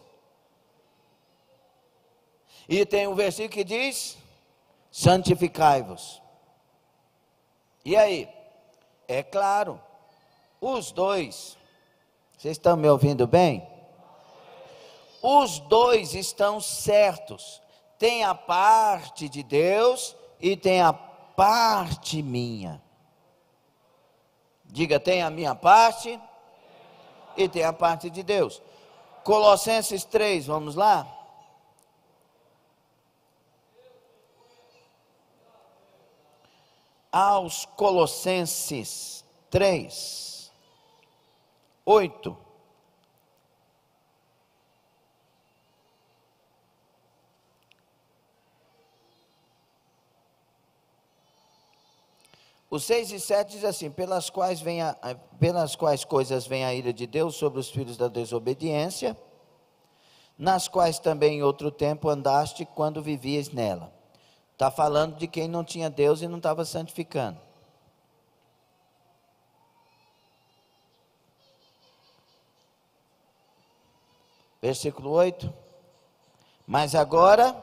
E tem um versículo que diz, santificai-vos. E aí? É claro, os dois... Vocês estão me ouvindo bem? Os dois estão certos. Tem a parte de Deus e tem a parte minha. Diga, tem a minha parte e tem a parte de Deus. Colossenses 3, vamos lá? Aos Colossenses 3. 8. O 6 e 7 diz assim, pelas quais coisas vem a ira de Deus sobre os filhos da desobediência, nas quais também em outro tempo andaste quando vivias nela. Está falando de quem não tinha Deus e não estava santificando. Versículo 8. Mas agora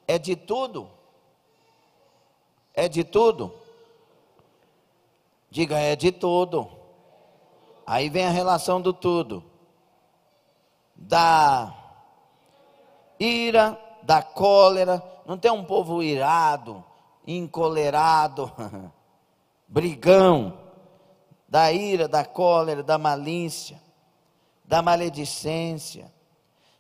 é de tudo. É de tudo. Diga, é de tudo. Aí vem a relação do tudo. Da ira, da cólera. Não tem um povo irado, encolerado, brigão. Da ira, da cólera, da malícia, da maledicência,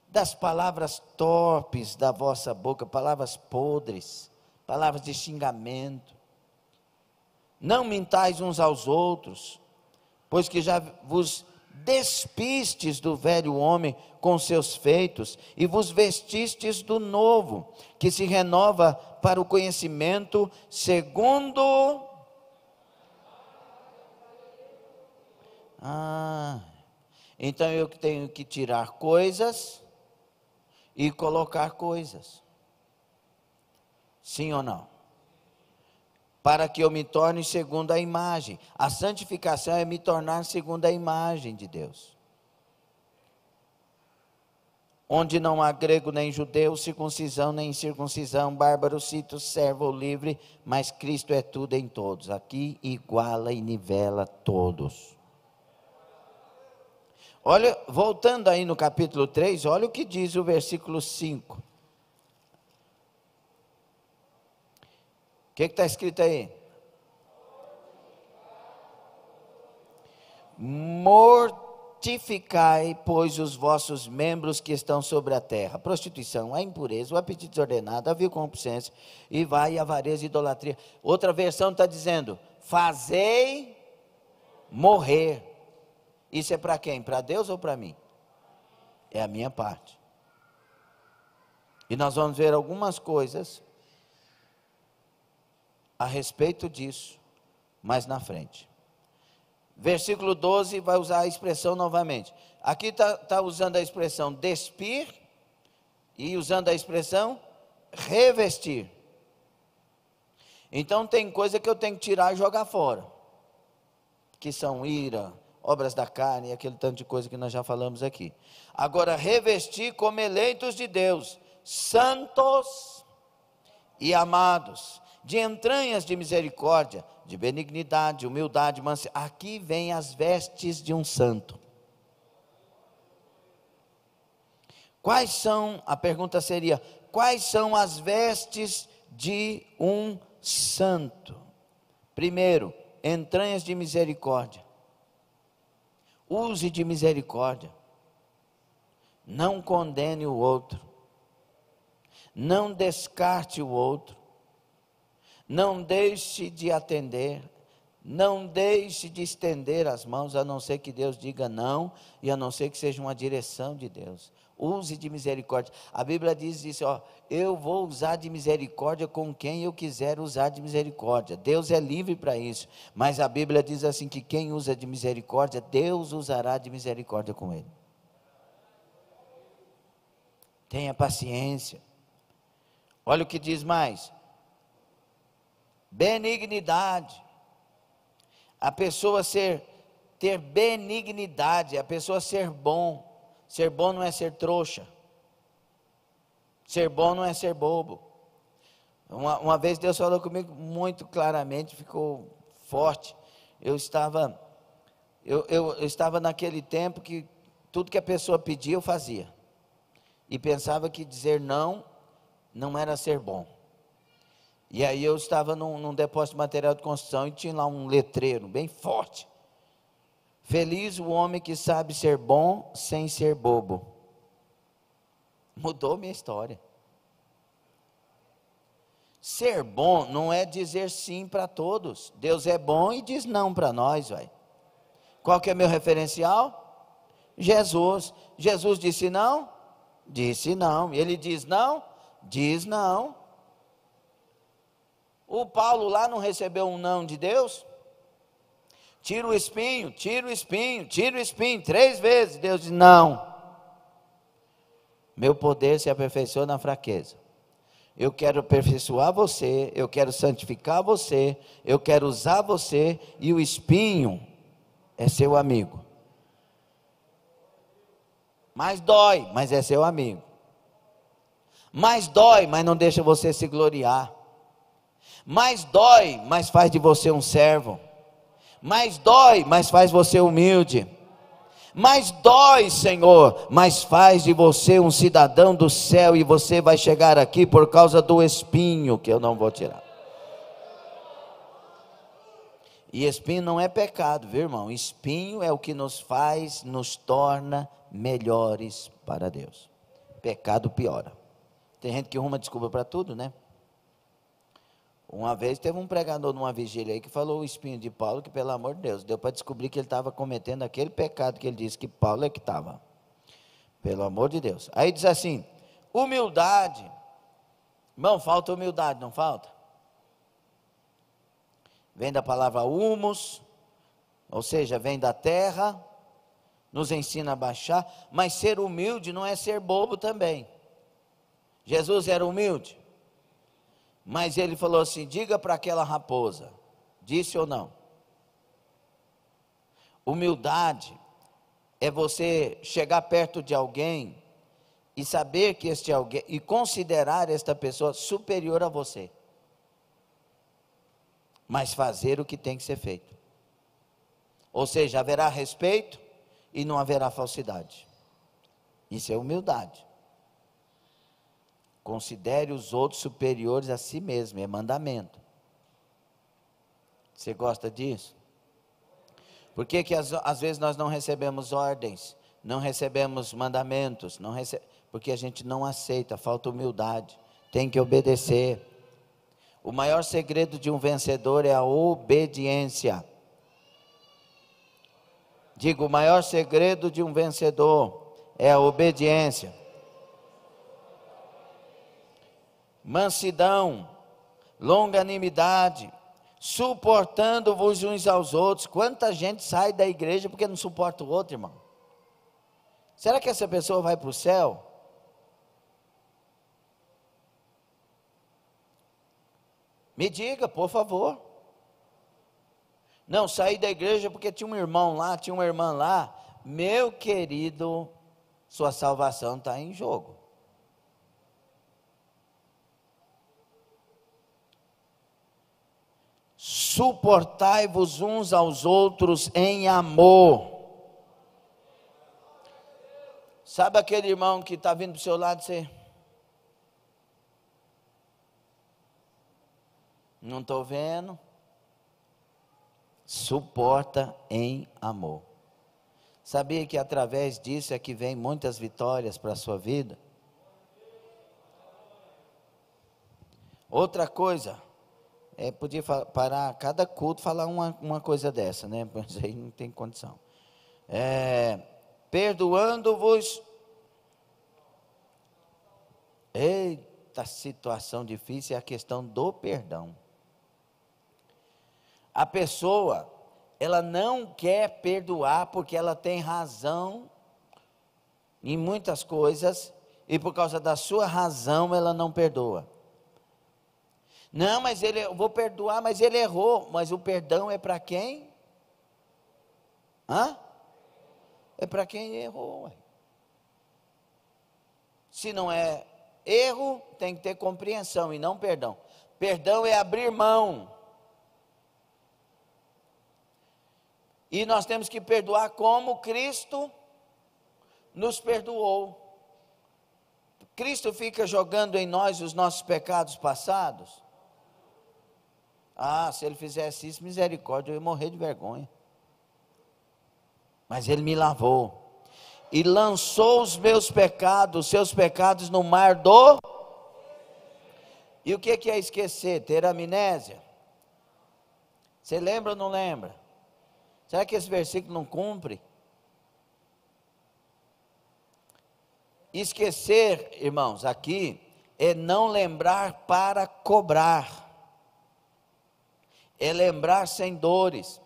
das palavras torpes da vossa boca, palavras podres, palavras de xingamento. Não mintais uns aos outros, pois que já vos despistes do velho homem com seus feitos, e vos vestistes do novo, que se renova para o conhecimento segundo... Então eu tenho que tirar coisas e colocar coisas. Sim ou não? Para que eu me torne segundo a imagem. A santificação é me tornar segundo a imagem de Deus. Onde não há grego nem judeu, circuncisão nem incircuncisão, bárbaro, cito, servo ou livre, mas Cristo é tudo em todos. Aqui iguala e nivela todos. Olha, voltando aí no capítulo 3, olha o que diz o versículo 5. que está escrito aí? Mortificai, pois, os vossos membros que estão sobre a terra: a prostituição, a impureza, o apetite desordenado, a vil concupiscência, e vai a avareza e idolatria. Outra versão está dizendo: fazei morrer. Isso é para quem? Para Deus ou para mim? É a minha parte. E nós vamos ver algumas coisas a respeito disso mais na frente. Versículo 12 vai usar a expressão novamente. Aqui está usando a expressão despir e usando a expressão revestir. Então tem coisa que eu tenho que tirar e jogar fora, que são ira, obras da carne e aquele tanto de coisa que nós já falamos aqui. Agora, revestir como eleitos de Deus, santos e amados, de entranhas de misericórdia, de benignidade, humildade, mansidão. Aqui vem as vestes de um santo. Quais são, a pergunta seria, quais são as vestes de um santo? Primeiro, entranhas de misericórdia. Use de misericórdia. Não condene o outro. Não descarte o outro. Não deixe de atender, não deixe de estender as mãos, a não ser que Deus diga não, e a não ser que seja uma direção de Deus. Use de misericórdia. A Bíblia diz isso, ó: eu vou usar de misericórdia com quem eu quiser usar de misericórdia. Deus é livre para isso, mas a Bíblia diz assim, que quem usa de misericórdia, Deus usará de misericórdia com ele. Tenha paciência. Olha o que diz mais: benignidade. A pessoa ter benignidade, a pessoa ser bom. Ser bom não é ser trouxa. Ser bom não é ser bobo. Uma vez Deus falou comigo muito claramente, ficou forte. Eu estava naquele tempo que tudo que a pessoa pedia eu fazia. E pensava que dizer não era ser bom. E aí eu estava num depósito de material de construção e tinha lá um letreiro bem forte: feliz o homem que sabe ser bom sem ser bobo. Mudou minha história. Ser bom não é dizer sim para todos. Deus é bom e diz não para nós, vai. Qual que é meu referencial? Jesus. Jesus disse não? Disse não. Ele diz não? Diz não. O Paulo lá não recebeu um não de Deus? Tira o espinho, tira o espinho, tira o espinho, 3 vezes. Deus diz não. Meu poder se aperfeiçoa na fraqueza. Eu quero aperfeiçoar você, eu quero santificar você, eu quero usar você, e o espinho é seu amigo. Mais dói, mas é seu amigo. Mais dói, mas não deixa você se gloriar. Mais dói, mas faz de você um servo. Mais dói, mas faz você humilde. Mais dói, Senhor, mas faz de você um cidadão do céu, e você vai chegar aqui por causa do espinho que eu não vou tirar. E espinho não é pecado, viu, irmão? Espinho é o que nos faz, nos torna melhores para Deus. Pecado piora. Tem gente que arruma desculpa para tudo, né? Uma vez teve um pregador numa vigília aí que falou o espinho de Paulo, que pelo amor de Deus, deu para descobrir que ele estava cometendo aquele pecado que ele disse que Paulo é que estava. Pelo amor de Deus. Aí diz assim: humildade. Irmão, falta humildade, não falta? Vem da palavra humus, ou seja, vem da terra, nos ensina a baixar, mas ser humilde não é ser bobo também. Jesus era humilde, mas ele falou assim: diga para aquela raposa, disse ou não? Humildade é você chegar perto de alguém e saber que este alguém, e considerar esta pessoa superior a você, mas fazer o que tem que ser feito. Ou seja, haverá respeito e não haverá falsidade. Isso é humildade. Considere os outros superiores a si mesmo, é mandamento. Você gosta disso? Por que às vezes nós não recebemos ordens, não recebemos mandamentos, porque a gente não aceita, falta humildade, tem que obedecer. O maior segredo de um vencedor é a obediência. Digo, o maior segredo de um vencedor é a obediência. Mansidão, longanimidade, suportando-vos uns aos outros. Quanta gente sai da igreja porque não suporta o outro, irmão? Será que essa pessoa vai para o céu? Me diga, por favor. Não, saí da igreja porque tinha um irmão lá, tinha uma irmã lá. Meu querido, sua salvação está em jogo. Suportai-vos uns aos outros em amor. Sabe aquele irmão que está vindo para o seu lado e você... Não estou vendo. Suporta em amor. Sabia que através disso é que vem muitas vitórias para a sua vida? Outra coisa, podia parar cada culto falar uma coisa dessa, né? Mas aí não tem condição. Perdoando-vos. Eita, situação difícil é a questão do perdão. A pessoa, ela não quer perdoar porque ela tem razão em muitas coisas e por causa da sua razão ela não perdoa. Não, mas eu vou perdoar, mas ele errou. Mas o perdão é para quem? É para quem errou. Se não é erro, tem que ter compreensão e não perdão. Perdão é abrir mão. E nós temos que perdoar como Cristo nos perdoou. Cristo fica jogando em nós os nossos pecados passados? Se ele fizesse isso, misericórdia, eu ia morrer de vergonha. Mas ele me lavou e lançou os meus pecados, seus pecados no mar do... E o que é esquecer? Ter amnésia? Você lembra ou não lembra? Será que esse versículo não cumpre? Esquecer, irmãos, aqui é não lembrar para cobrar. É lembrar sem dores.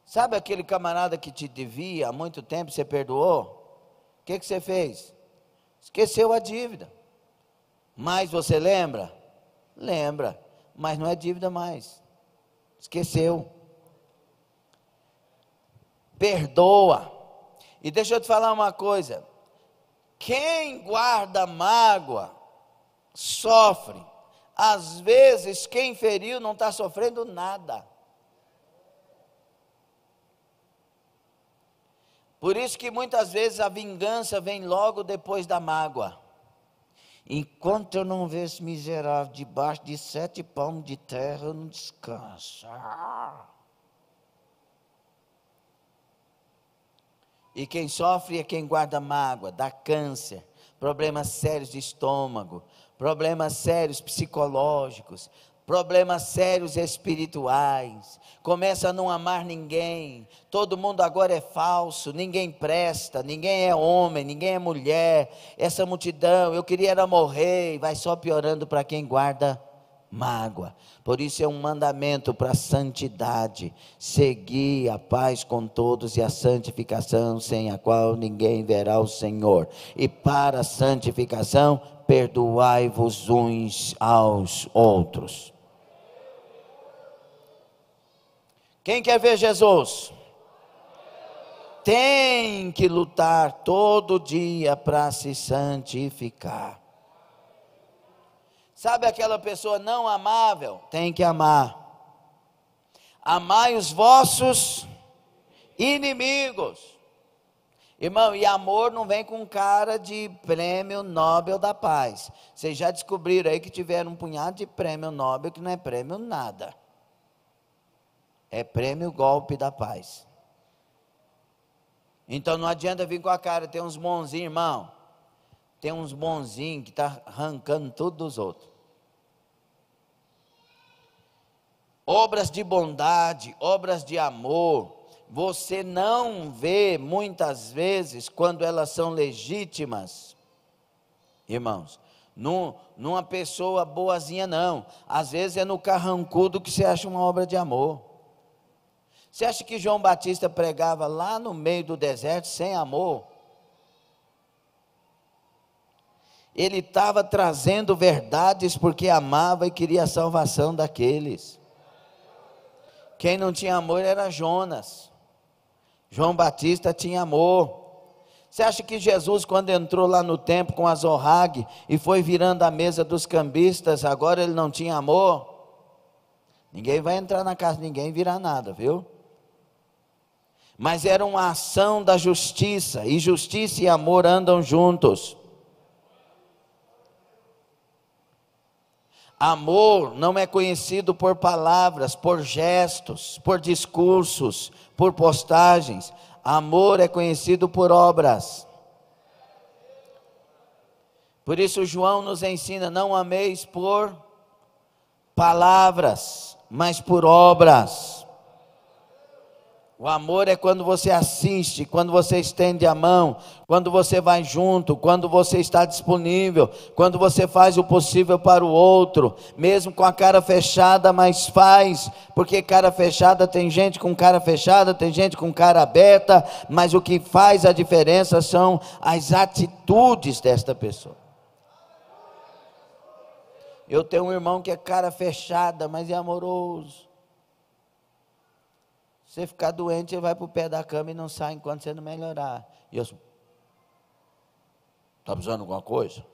Sabe aquele camarada que te devia há muito tempo, você perdoou? O que você fez? Esqueceu a dívida. Mas você lembra? Lembra, mas não é dívida mais. Esqueceu. Perdoa. E deixa eu te falar uma coisa. Quem guarda mágoa, sofre. Às vezes, quem feriu não está sofrendo nada. Por isso que muitas vezes a vingança vem logo depois da mágoa. Enquanto eu não ver esse miserável debaixo de 7 palmos de terra, eu não descanso. E quem sofre é quem guarda mágoa, dá câncer, problemas sérios de estômago, problemas sérios psicológicos, problemas sérios espirituais, começa a não amar ninguém, todo mundo agora é falso, ninguém presta, ninguém é homem, ninguém é mulher, essa multidão, eu queria era morrer, vai só piorando para quem guarda mágoa. Por isso é um mandamento para a santidade, seguir a paz com todos e a santificação, sem a qual ninguém verá o Senhor. E para a santificação, perdoai-vos uns aos outros. Quem quer ver Jesus? Tem que lutar todo dia para se santificar. Sabe aquela pessoa não amável? Tem que amar. Amai os vossos inimigos. Irmão, e amor não vem com cara de prêmio Nobel da paz. Vocês já descobriram aí que tiveram um punhado de prêmio Nobel que não é prêmio nada. É prêmio golpe da paz. Então não adianta vir com a cara, tem uns bonzinhos, irmão. Tem uns bonzinhos que estão arrancando tudo dos outros. Obras de bondade, obras de amor, você não vê muitas vezes quando elas são legítimas, irmãos, numa pessoa boazinha não, às vezes é no carrancudo que você acha uma obra de amor. Você acha que João Batista pregava lá no meio do deserto sem amor? Ele estava trazendo verdades porque amava e queria a salvação daqueles. Quem não tinha amor era Jonas. João Batista tinha amor. Você acha que Jesus, quando entrou lá no templo com Azorrague e foi virando a mesa dos cambistas, agora ele não tinha amor? Ninguém vai entrar na casa de ninguém e virar nada, viu? Mas era uma ação da justiça, e justiça e amor andam juntos. Amor não é conhecido por palavras, por gestos, por discursos, por postagens. Amor é conhecido por obras. Por isso João nos ensina: não ameis por palavras, mas por obras. O amor é quando você assiste, quando você estende a mão, quando você vai junto, quando você está disponível, quando você faz o possível para o outro, mesmo com a cara fechada, mas faz, porque cara fechada, tem gente com cara fechada, tem gente com cara aberta, mas o que faz a diferença são as atitudes desta pessoa. Eu tenho um irmão que é cara fechada, mas é amoroso. Você ficar doente, você vai para o pé da cama e não sai enquanto você não melhorar. E eu, está precisando de alguma coisa?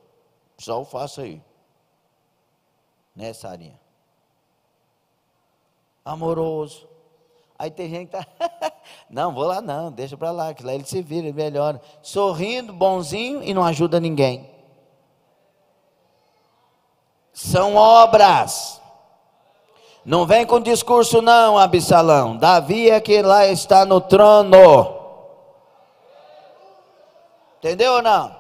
Só eu faço aí. Né, Sarinha? Amoroso. Aí tem gente que está, não, vou lá não, deixa para lá, que lá ele se vira, ele melhora. Sorrindo, bonzinho e não ajuda ninguém. São obras. Não vem com discurso não, Absalão. Davi é que lá está no trono. Entendeu ou não?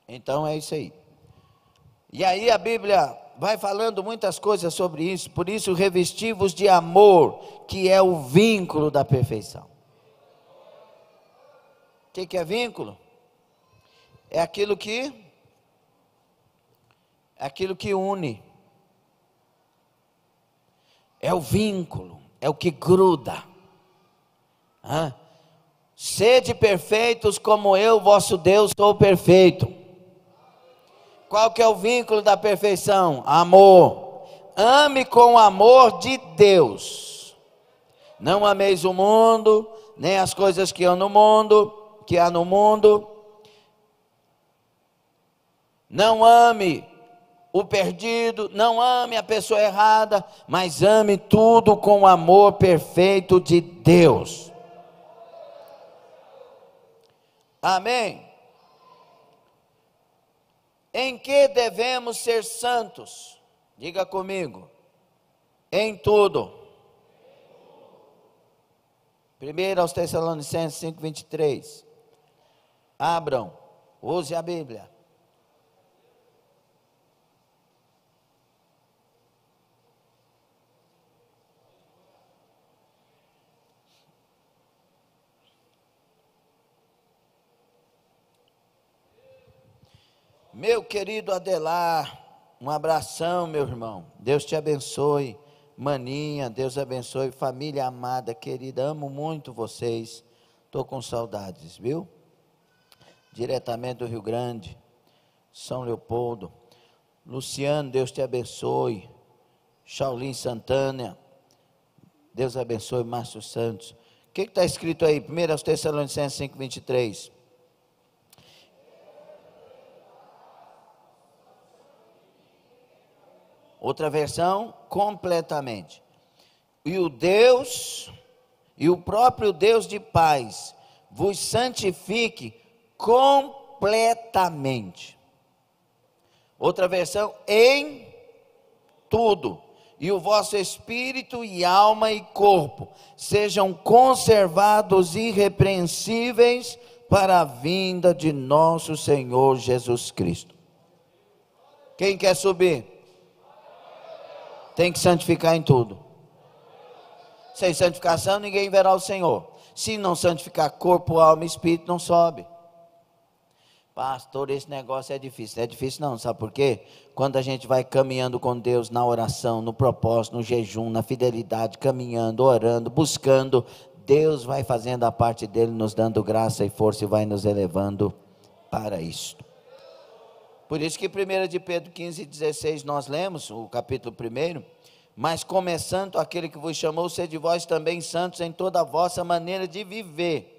Então é isso aí. E aí a Bíblia vai falando muitas coisas sobre isso. Por isso revesti-vos de amor, que é o vínculo da perfeição. O que é vínculo? É aquilo que une. É o vínculo, é o que gruda. Sede perfeitos como eu, vosso Deus, sou perfeito. Qual que é o vínculo da perfeição? Amor. Ame com o amor de Deus. Não ameis o mundo, nem as coisas que há no mundo. Não ame o perdido, não ame a pessoa errada, mas ame tudo com o amor perfeito de Deus. Amém? Em que devemos ser santos? Diga comigo. Em tudo. 1 aos Tessalonicenses 5:23. Abram, use a Bíblia. Meu querido Adelar, um abração, meu irmão. Deus te abençoe. Maninha, Deus abençoe. Família amada, querida, amo muito vocês. Estou com saudades, viu? Diretamente do Rio Grande, São Leopoldo. Luciano, Deus te abençoe. Shaolin Santana, Deus abençoe. Márcio Santos. O que está escrito aí? 1 aos Tessalonicenses 5:23. Outra versão, completamente. E o próprio Deus de paz vos santifique completamente. Outra versão, em tudo. e o vosso espírito e alma e corpo sejam conservados irrepreensíveis para a vinda de nosso Senhor Jesus Cristo. Quem quer subir? Tem que santificar em tudo. Sem santificação ninguém verá o Senhor. Se não santificar corpo, alma e espírito, não sobe. Pastor, esse negócio é difícil. É difícil não, sabe por quê? Quando a gente vai caminhando com Deus na oração, no propósito, no jejum, na fidelidade, caminhando, orando, buscando, Deus vai fazendo a parte dele, nos dando graça e força e vai nos elevando para isto. Por isso que 1 de Pedro 15:16 nós lemos, o capítulo 1, mas começando aquele que vos chamou, sede vós também santos em toda a vossa maneira de viver.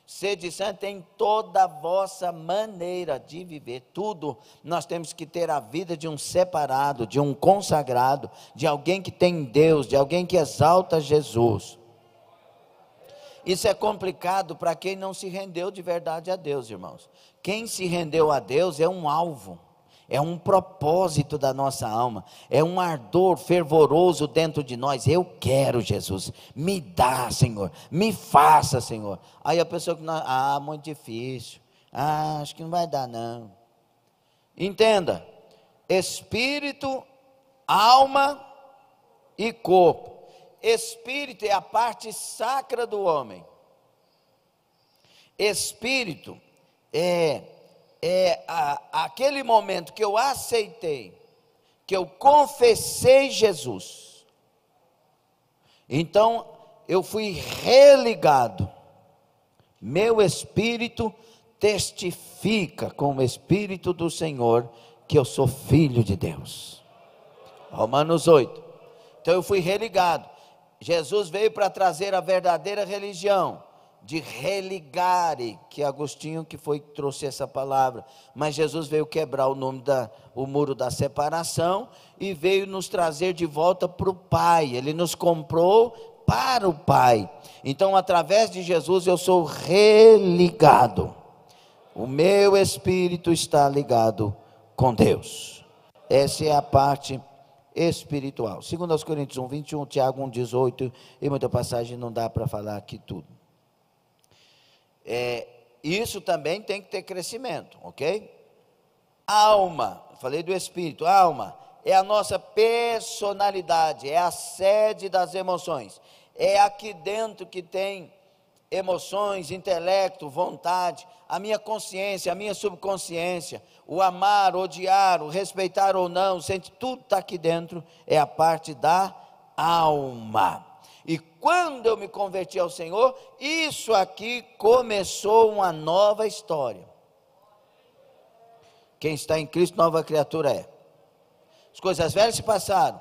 Sede santo em toda a vossa maneira de viver. Tudo, nós temos que ter a vida de um separado, de um consagrado, de alguém que tem Deus, de alguém que exalta Jesus. Isso é complicado para quem não se rendeu de verdade a Deus, irmãos. Quem se rendeu a Deus é um alvo, é um propósito da nossa alma, é um ardor fervoroso dentro de nós. Eu quero, Jesus, me dá, Senhor, me faça, Senhor. Aí a pessoa que não, muito difícil, acho que não vai dar não. Entenda, espírito, alma e corpo. Espírito é a parte sacra do homem. Espírito é aquele momento que eu aceitei, que eu confessei Jesus, então eu fui religado, meu espírito testifica com o Espírito do Senhor, que eu sou filho de Deus, Romanos 8, então eu fui religado, Jesus veio para trazer a verdadeira religião, de religare, que é Agostinho que trouxe essa palavra, mas Jesus veio quebrar o muro da separação, e veio nos trazer de volta para o Pai, Ele nos comprou para o Pai, então através de Jesus eu sou religado, o meu espírito está ligado com Deus, essa é a parte espiritual. 2 Coríntios 1:21, Tiago 1:18, e muita passagem não dá para falar aqui tudo. Isso também tem que ter crescimento, ok? Alma, falei do espírito, alma é a nossa personalidade, é a sede das emoções, é aqui dentro que tem emoções, intelecto, vontade, a minha consciência, a minha subconsciência, o amar, odiar, o respeitar ou não, tudo está aqui dentro, é a parte da alma. E quando eu me converti ao Senhor, isso aqui começou uma nova história. Quem está em Cristo, nova criatura é. As coisas velhas se passaram,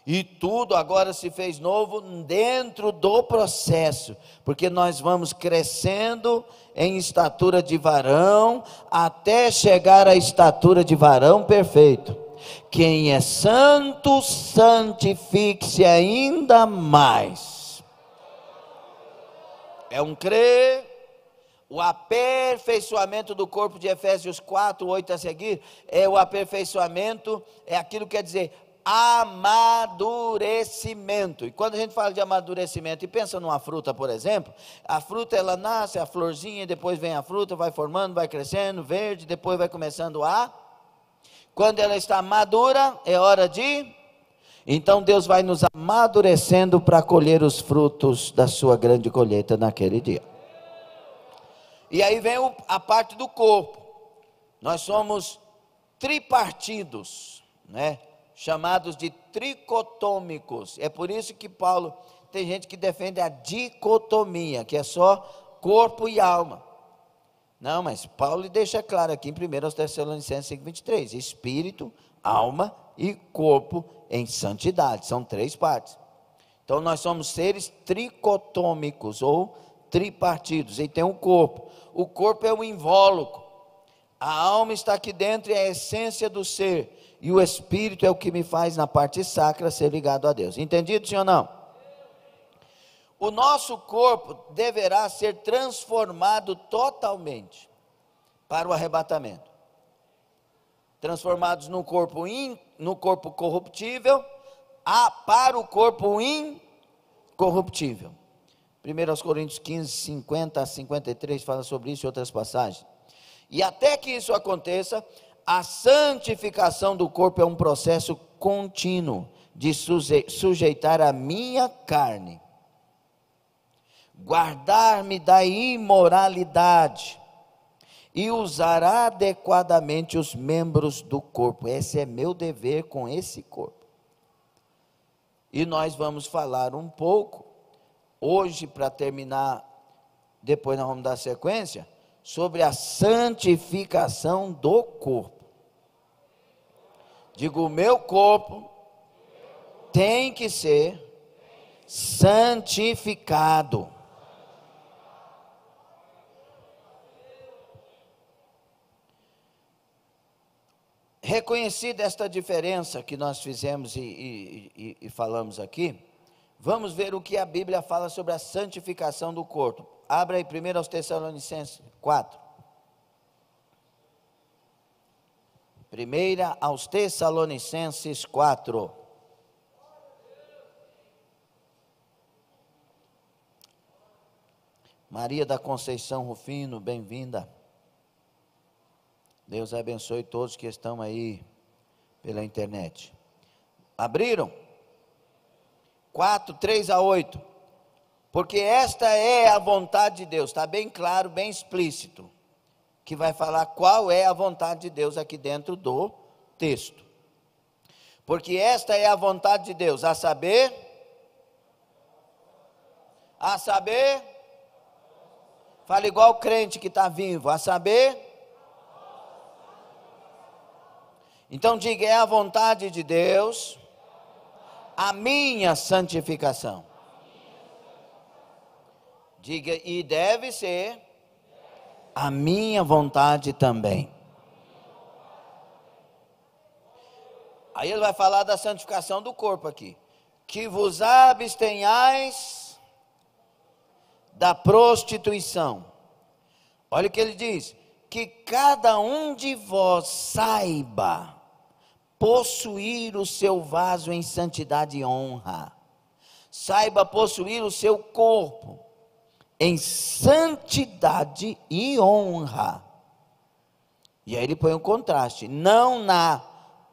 e tudo agora se fez novo dentro do processo, porque nós vamos crescendo em estatura de varão, até chegar à estatura de varão perfeito. Quem é santo, santifique-se ainda mais. É um crer, o aperfeiçoamento do corpo de Efésios 4:8 a seguir, é o aperfeiçoamento, é aquilo que quer dizer amadurecimento. E quando a gente fala de amadurecimento e pensa numa fruta, por exemplo, a fruta ela nasce, a florzinha, depois vem a fruta, vai formando, vai crescendo, verde, depois vai começando quando ela está madura, é hora então Deus vai nos amadurecendo para colher os frutos da sua grande colheita naquele dia. E aí vem a parte do corpo. Nós somos tripartidos, né? Chamados de tricotômicos. É por isso que Paulo, tem gente que defende a dicotomia, que é só corpo e alma. Não, mas Paulo deixa claro aqui em 1 Tessalonicenses 5:23, espírito, alma e corpo em santidade, são 3 partes. Então nós somos seres tricotômicos ou tripartidos, e tem um corpo. O corpo é o invólucro, a alma está aqui dentro, é a essência do ser, e o espírito é o que me faz na parte sacra ser ligado a Deus. Entendido, sim ou não? O nosso corpo deverá ser transformado totalmente para o arrebatamento. Transformados no corpo corruptível, para o corpo incorruptível. 1 Coríntios 15, 50 a 53 fala sobre isso e outras passagens. E até que isso aconteça, a santificação do corpo é um processo contínuo de sujeitar a minha carne, guardar-me da imoralidade e usar adequadamente os membros do corpo. Esse é meu dever com esse corpo. E nós vamos falar um pouco, hoje para terminar, depois nós vamos dar sequência, sobre a santificação do corpo. Digo, o meu corpo tem que ser santificado. Reconhecida esta diferença que nós fizemos e falamos aqui, vamos ver o que a Bíblia fala sobre a santificação do corpo. Abra aí primeiro aos Tessalonicenses 4. Primeira aos Tessalonicenses 4. Maria da Conceição Rufino, bem-vinda. Deus abençoe todos que estão aí pela internet. Abriram? 4, 3 a 8. Porque esta é a vontade de Deus. Está bem claro, bem explícito. Que vai falar qual é a vontade de Deus aqui dentro do texto. Porque esta é a vontade de Deus, a saber, fala igual o crente que está vivo, a saber. Então diga, é a vontade de Deus, a minha santificação. Diga, e deve ser a minha vontade também. Aí ele vai falar da santificação do corpo aqui. Que vos abstenhais da prostituição. Olha o que ele diz. Que cada um de vós saiba possuir o seu vaso em santidade e honra. Saiba possuir o seu corpo em santidade e honra. E aí ele põe um contraste. Não na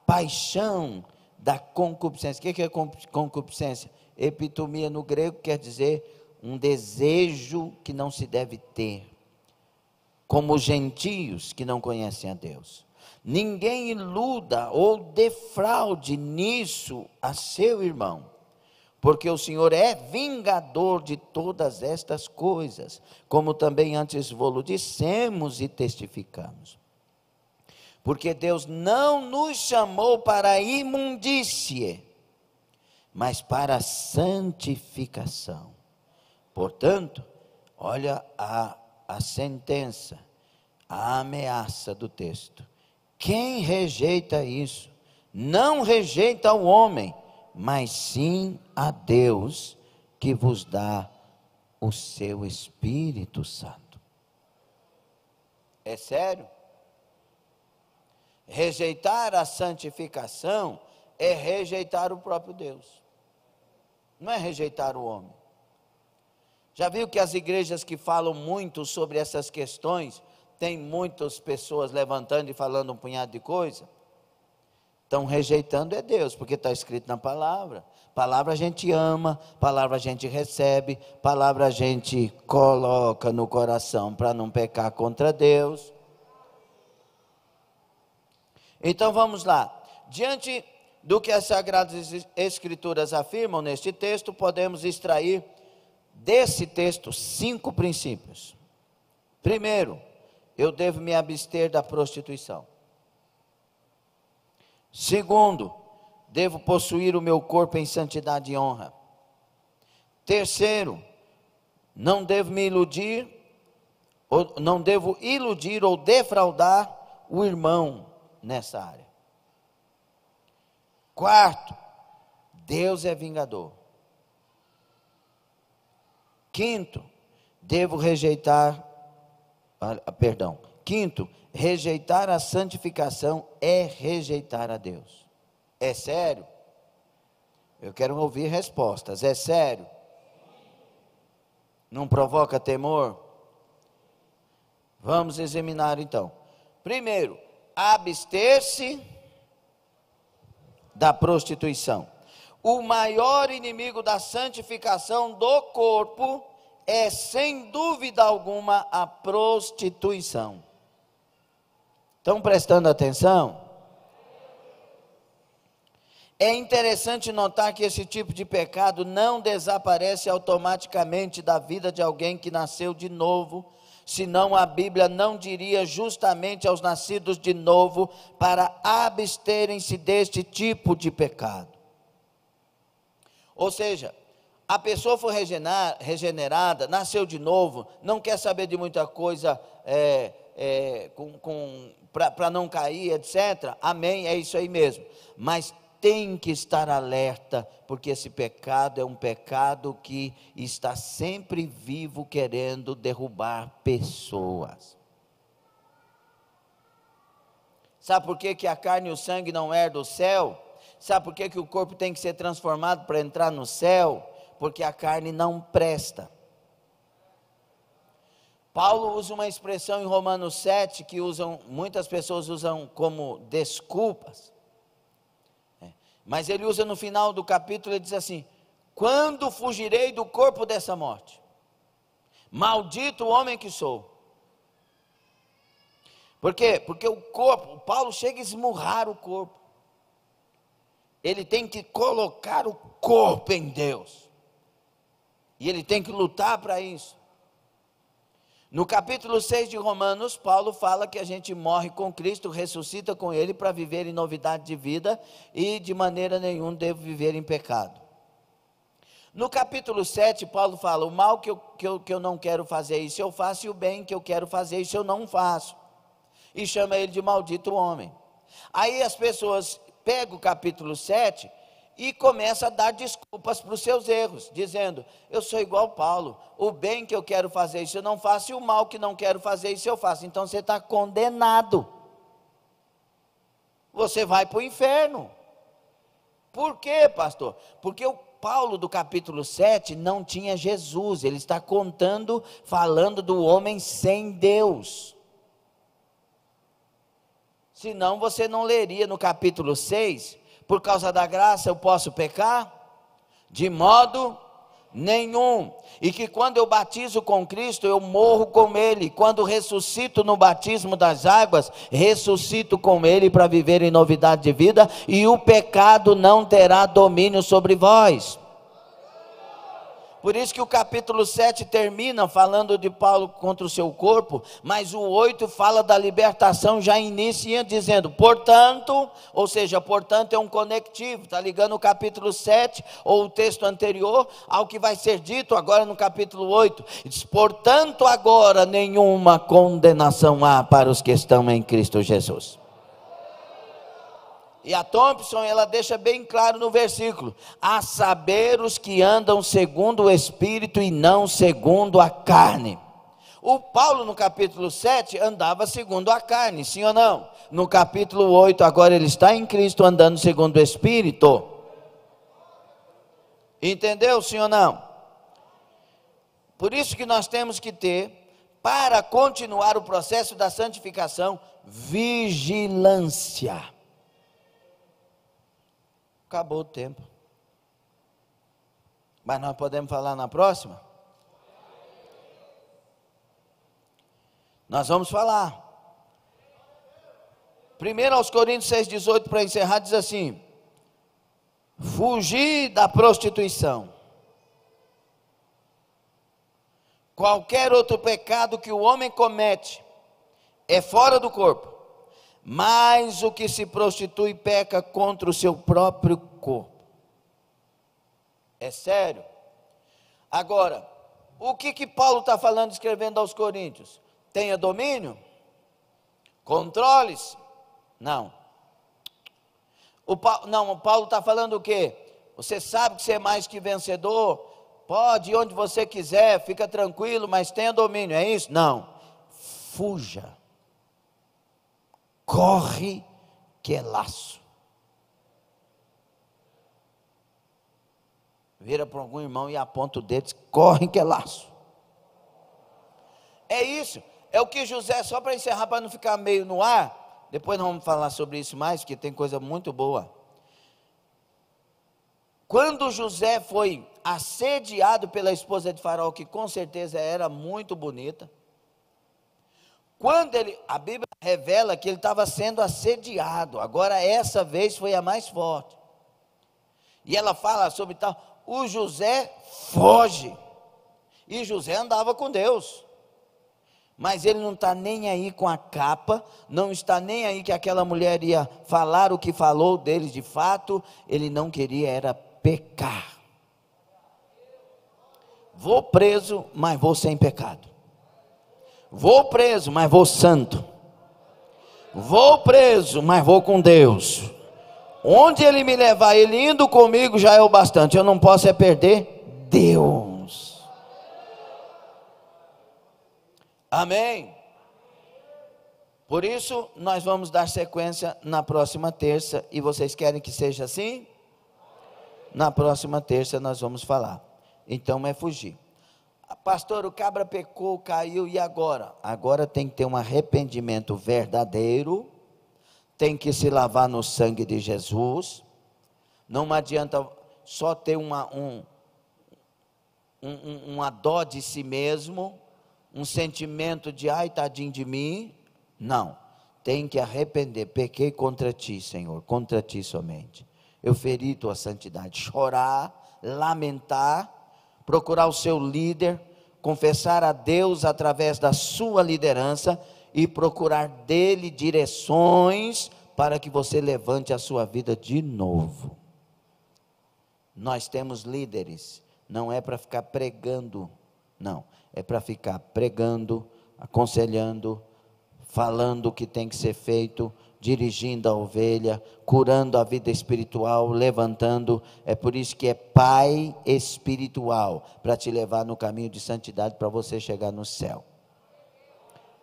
paixão da concupiscência. O que é concupiscência? Epitomia no grego quer dizer um desejo que não se deve ter. Como os gentios que não conhecem a Deus. Ninguém iluda ou defraude nisso a seu irmão, porque o Senhor é vingador de todas estas coisas, como também antes vos dissemos e testificamos. Porque Deus não nos chamou para a imundície, mas para a santificação. Portanto, olha a sentença, a ameaça do texto. Quem rejeita isso, não rejeita o homem, mas sim a Deus, que vos dá o seu Espírito Santo. É sério? Rejeitar a santificação é rejeitar o próprio Deus. Não é rejeitar o homem. Já viu que as igrejas que falam muito sobre essas questões, tem muitas pessoas levantando e falando um punhado de coisa? Estão rejeitando é Deus, porque está escrito na palavra. Palavra a gente ama, palavra a gente recebe, palavra a gente coloca no coração para não pecar contra Deus. Então vamos lá. Diante do que as Sagradas Escrituras afirmam neste texto, podemos extrair desse texto 5 princípios. Primeiro, eu devo me abster da prostituição. Segundo, devo possuir o meu corpo em santidade e honra. Terceiro, não devo iludir ou defraudar o irmão nessa área. Quarto, Deus é vingador. Quinto, rejeitar a santificação é rejeitar a Deus. É sério? Eu quero ouvir respostas. É sério? Não provoca temor? Vamos examinar então. Primeiro, abster-se da prostituição. O maior inimigo da santificação do corpo é, sem dúvida alguma, a prostituição. Estão prestando atenção? É interessante notar que esse tipo de pecado não desaparece automaticamente da vida de alguém que nasceu de novo, senão a Bíblia não diria justamente aos nascidos de novo para absterem-se deste tipo de pecado. Ou seja, a pessoa foi regenerada, nasceu de novo, não quer saber de muita coisa para não cair, etc. Amém, é isso aí mesmo. Mas tem que estar alerta, porque esse pecado é um pecado que está sempre vivo, querendo derrubar pessoas. Sabe por que a carne e o sangue não herdam o céu? Sabe por que o corpo tem que ser transformado para entrar no céu? Porque a carne não presta. Paulo usa uma expressão em Romanos 7, que muitas pessoas usam como desculpas. Mas ele usa no final do capítulo, ele diz assim: quando fugirei do corpo dessa morte? Maldito o homem que sou. Por quê? Porque o corpo, Paulo chega a esmurrar o corpo. Ele tem que colocar o corpo em Deus. E ele tem que lutar para isso. No capítulo 6 de Romanos, Paulo fala que a gente morre com Cristo, ressuscita com Ele para viver em novidade de vida e de maneira nenhuma devo viver em pecado. No capítulo 7, Paulo fala: o mal que eu não quero fazer, isso eu faço, e o bem que eu quero fazer, isso eu não faço. E chama ele de maldito homem. Aí as pessoas pegam o capítulo 7 e começam a dar desculpas para os seus erros, dizendo: eu sou igual Paulo, o bem que eu quero fazer, isso eu não faço, e o mal que não quero fazer, isso eu faço. Então você está condenado, você vai para o inferno. Por quê, pastor? Porque o Paulo do capítulo 7 não tinha Jesus, ele está falando do homem sem Deus. Senão você não leria no capítulo 6, por causa da graça eu posso pecar? De modo nenhum. E que quando eu batizo com Cristo, eu morro com Ele. Quando ressuscito no batismo das águas, ressuscito com Ele para viver em novidade de vida, e o pecado não terá domínio sobre vós. Por isso que o capítulo 7 termina falando de Paulo contra o seu corpo, mas o 8 fala da libertação, já inicia dizendo, portanto, ou seja, portanto é um conectivo, está ligando o capítulo 7, ou o texto anterior, ao que vai ser dito agora no capítulo 8, diz, portanto agora nenhuma condenação há para os que estão em Cristo Jesus. E a Thompson, ela deixa bem claro no versículo, a saber os que andam segundo o Espírito e não segundo a carne. O Paulo no capítulo 7 andava segundo a carne, sim ou não? No capítulo 8 agora ele está em Cristo andando segundo o Espírito. Entendeu, sim ou não? Por isso que nós temos que ter, para continuar o processo da santificação, vigilância. Acabou o tempo. Mas nós podemos falar na próxima? Nós vamos falar. 1 aos Coríntios 6,18, para encerrar, diz assim: fugir da prostituição. Qualquer outro pecado que o homem comete é fora do corpo, mas o que se prostitui peca contra o seu próprio corpo. É sério. Agora, o que Paulo está falando, escrevendo aos Coríntios? Tenha domínio? Controle-se? Não. O Paulo está falando o quê? Você sabe que você é mais que vencedor, pode ir onde você quiser, fica tranquilo, mas tenha domínio, é isso? Não. Fuja. Corre que é laço. vira para algum irmão e aponta o dedo, correm que é laço. É isso, é o que José, só para encerrar, para não ficar meio no ar, depois nós vamos falar sobre isso mais, porque tem coisa muito boa. Quando José foi assediado pela esposa de Faraó, que com certeza era muito bonita, a Bíblia revela que ele estava sendo assediado, agora essa vez foi a mais forte, e ela fala sobre tal, o José foge, e José andava com Deus, mas ele não está nem aí com a capa, não está nem aí que aquela mulher ia falar o que falou deles de fato, ele não queria era pecar. Vou preso, mas vou sem pecado. Vou preso, mas vou santo. Vou preso, mas vou com Deus. Onde ele me levar, ele indo comigo já é o bastante. Eu não posso é perder Deus. Amém. Por isso, nós vamos dar sequência na próxima terça. E vocês querem que seja assim? Na próxima terça nós vamos falar. Então é fugir. Pastor, o cabra pecou, caiu, e agora? Agora tem que ter um arrependimento verdadeiro, tem que se lavar no sangue de Jesus. Não adianta só ter uma dó de si mesmo, um sentimento de ai tadinho de mim. Não, tem que arrepender. Pequei contra ti, Senhor, contra ti somente. Eu feri tua santidade. Chorar, lamentar, procurar o seu líder, confessar a Deus através da sua liderança e procurar dele direções para que você levante a sua vida de novo. Nós temos líderes, não é para ficar pregando, não, é para ficar pregando, aconselhando, falando o que tem que ser feito, dirigindo a ovelha, curando a vida espiritual, levantando. É por isso que é pai espiritual, para te levar no caminho de santidade, para você chegar no céu.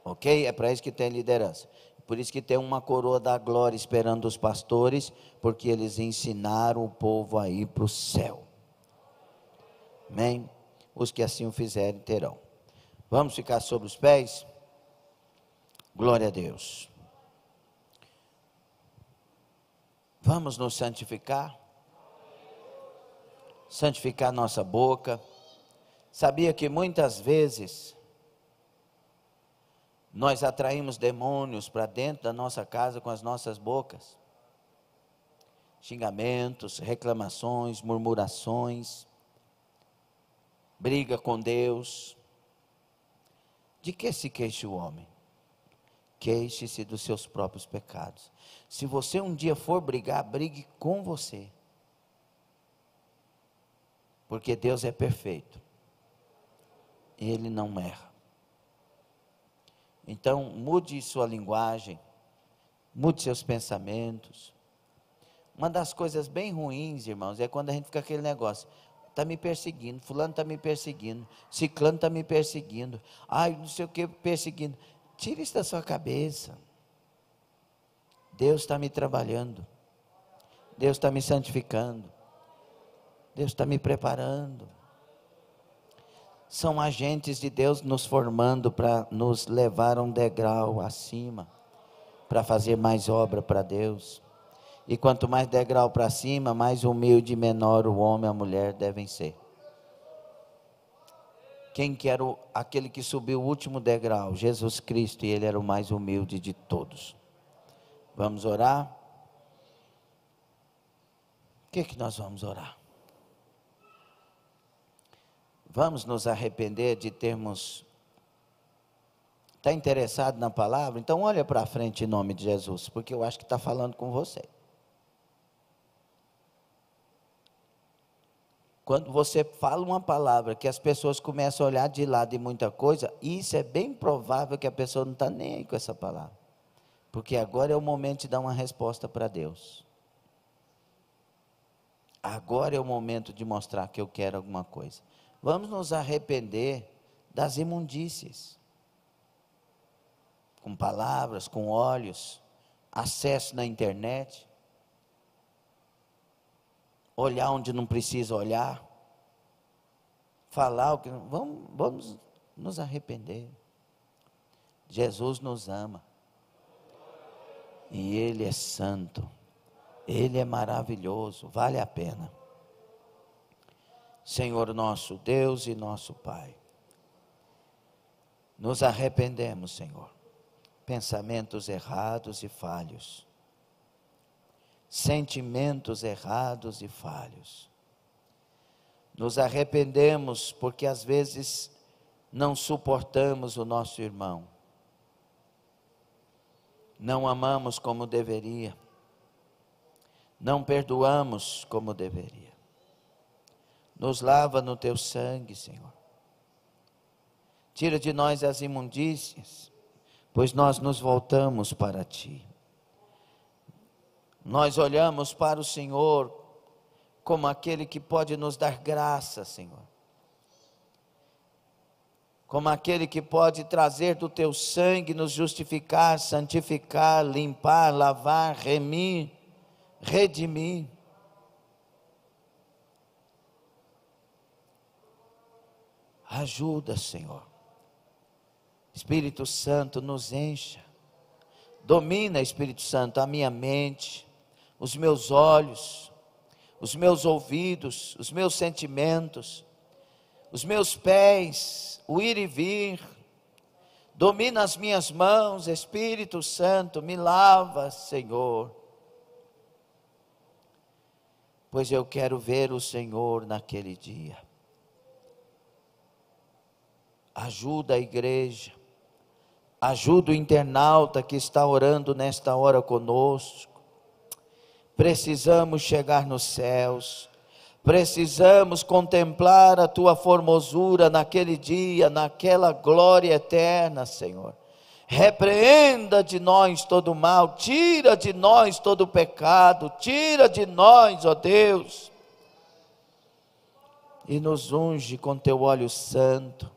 Ok? É para isso que tem liderança. Por isso que tem uma coroa da glória esperando os pastores, porque eles ensinaram o povo a ir para o céu. Amém? Os que assim o fizerem terão. Vamos ficar sobre os pés? Glória a Deus. Vamos nos santificar? Santificar nossa boca. Sabia que muitas vezes nós atraímos demônios para dentro da nossa casa com as nossas bocas? Xingamentos, reclamações, murmurações, briga com Deus. De que se queixa o homem? Queixe-se dos seus próprios pecados. Se você um dia for brigar, brigue com você. Porque Deus é perfeito. Ele não erra. Então, mude sua linguagem, mude seus pensamentos. Uma das coisas bem ruins, irmãos, é quando a gente fica aquele negócio: está me perseguindo, fulano está me perseguindo, ciclano está me perseguindo, ai, não sei o que, perseguindo. Tira isso da sua cabeça. Deus está me trabalhando, Deus está me santificando, Deus está me preparando. São agentes de Deus nos formando para nos levar a um degrau acima, para fazer mais obra para Deus. E quanto mais degrau para cima, mais humilde e menor o homem e a mulher devem ser. Quem que era aquele que subiu o último degrau? Jesus Cristo, e ele era o mais humilde de todos. Vamos orar? O que nós vamos orar? Vamos nos arrepender de termos... Está interessado na palavra? Então olha para frente em nome de Jesus, porque eu acho que está falando com você. Quando você fala uma palavra que as pessoas começam a olhar de lado de muita coisa, isso é bem provável que a pessoa não está nem aí com essa palavra. Porque agora é o momento de dar uma resposta para Deus. Agora é o momento de mostrar que eu quero alguma coisa. Vamos nos arrepender das imundícies. Com palavras, com olhos, acesso na internet. Olhar onde não precisa olhar, falar o que vamos nos arrepender. Jesus nos ama. E Ele é santo. Ele é maravilhoso, vale a pena. Senhor nosso Deus e nosso Pai, nos arrependemos, Senhor. Pensamentos errados e falhos. Sentimentos errados e falhos. Nos arrependemos porque às vezes não suportamos o nosso irmão. Não amamos como deveria. Não perdoamos como deveria. Nos lava no teu sangue, Senhor. Tira de nós as imundícias, pois nós nos voltamos para ti. Nós olhamos para o Senhor como aquele que pode nos dar graça, Senhor. Como aquele que pode trazer do teu sangue, nos justificar, santificar, limpar, lavar, remir, redimir. Ajuda, Senhor. Espírito Santo, nos encha. Domina, Espírito Santo, a minha mente, os meus olhos, os meus ouvidos, os meus sentimentos, os meus pés, o ir e vir. Domina as minhas mãos, Espírito Santo, me lava, Senhor. Pois eu quero ver o Senhor naquele dia. Ajuda a igreja. Ajuda o internauta que está orando nesta hora conosco. Precisamos chegar nos céus. Precisamos contemplar a tua formosura naquele dia, naquela glória eterna, Senhor. Repreenda de nós todo o mal, tira de nós todo o pecado, tira de nós, ó Deus, e nos unge com teu óleo santo,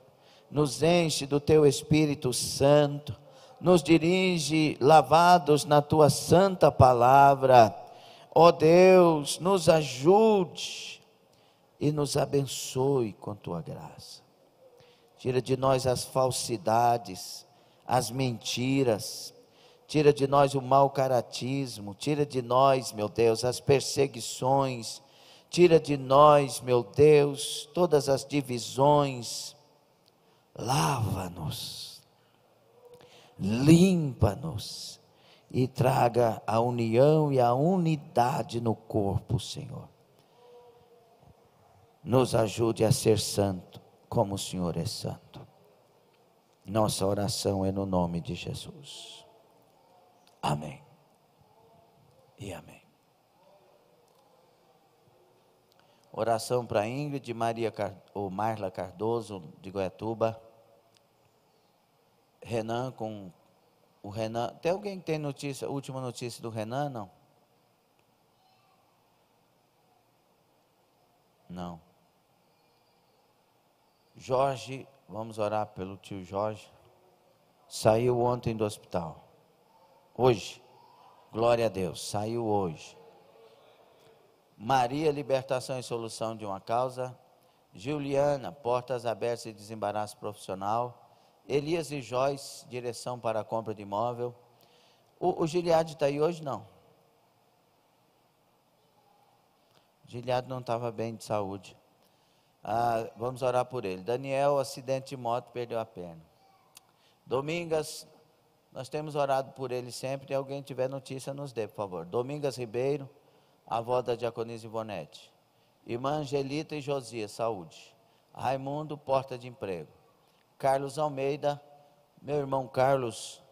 nos enche do teu Espírito Santo, nos dirige lavados na tua santa palavra. Ó Deus, nos ajude e nos abençoe com tua graça. Tira de nós as falsidades, as mentiras, tira de nós o mau caratismo, tira de nós, meu Deus, as perseguições, tira de nós, meu Deus, todas as divisões. Lava-nos, limpa-nos e traga a união e a unidade no corpo, Senhor. Nos ajude a ser santo, como o Senhor é santo. Nossa oração é no nome de Jesus. Amém. E amém. Oração para Ingrid, Marla Cardoso, de Goiatuba. Renan, com o Renan. Tem alguém que tem notícia, última notícia do Renan, não? Não. Jorge, vamos orar pelo tio Jorge. Saiu ontem do hospital. Hoje, glória a Deus, saiu hoje. Maria, libertação e solução de uma causa. Juliana, portas abertas e desembaraço profissional. Elias e Joyce, direção para a compra de imóvel. O Giliade está aí hoje? Não. Giliade não estava bem de saúde. Vamos orar por ele. Daniel, acidente de moto, perdeu a perna. Domingas, nós temos orado por ele sempre. Se alguém tiver notícia, nos dê, por favor. Domingas Ribeiro, avó da Diaconisa Ivonete. Irmã Angelita e Josias, saúde. Raimundo, porta de emprego. Carlos Almeida, meu irmão Carlos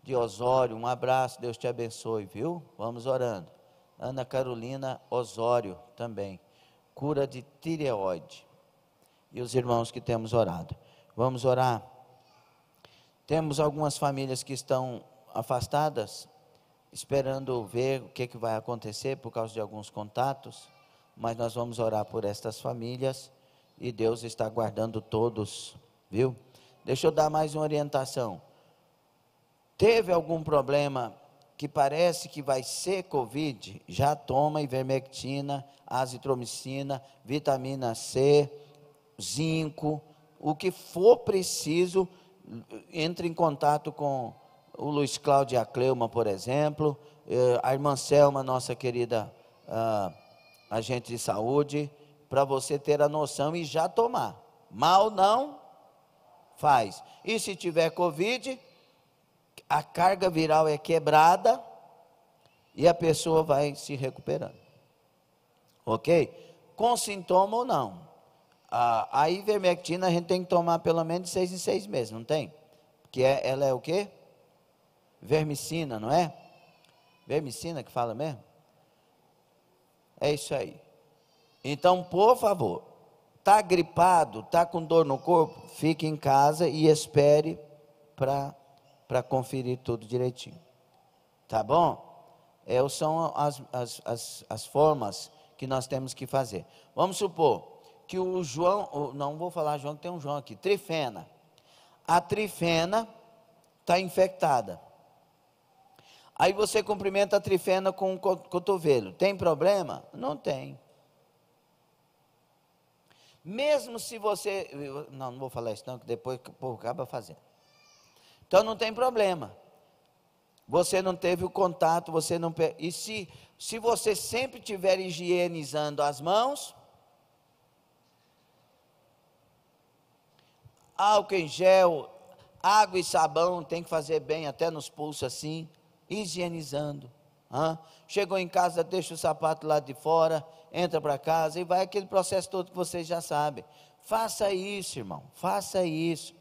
de Osório, um abraço, Deus te abençoe, viu? Vamos orando. Ana Carolina Osório também, cura de tireoide. E os irmãos que temos orado. Vamos orar. Temos algumas famílias que estão afastadas, esperando ver o que vai acontecer por causa de alguns contatos, mas nós vamos orar por estas famílias e Deus está guardando todos, viu? Deixa eu dar mais uma orientação. Teve algum problema que parece que vai ser Covid, já toma ivermectina, azitromicina, vitamina C, zinco, o que for preciso, entre em contato com o Luiz Cláudio e a Cleuma, por exemplo, a irmã Selma, nossa querida agente de saúde, para você ter a noção e já tomar. Mal não faz. E se tiver Covid, a carga viral é quebrada e a pessoa vai se recuperando. Ok? Com sintoma ou não. A ivermectina a gente tem que tomar pelo menos de 6 em 6 meses, não tem? Porque ela é o quê? Vermicina, não é? Vermicina que fala mesmo? É isso aí. Então, por favor, está gripado, está com dor no corpo, fique em casa e espere para conferir tudo direitinho. Tá bom? São as formas que nós temos que fazer. Vamos supor que o João, não vou falar João, que tem um João aqui, trifena. A trifena está infectada. Aí você cumprimenta a trifena com o cotovelo. Tem problema? Não tem. Mesmo se você... Não vou falar isso não, que depois o povo acaba fazendo. Então não tem problema. Você não teve o contato, você não... E se você sempre estiver higienizando as mãos, álcool em gel, água e sabão, tem que fazer bem até nos pulsos assim, higienizando. Chegou em casa, deixa o sapato lá de fora, entra para casa e vai aquele processo todo que vocês já sabem. Faça isso, irmão, faça isso.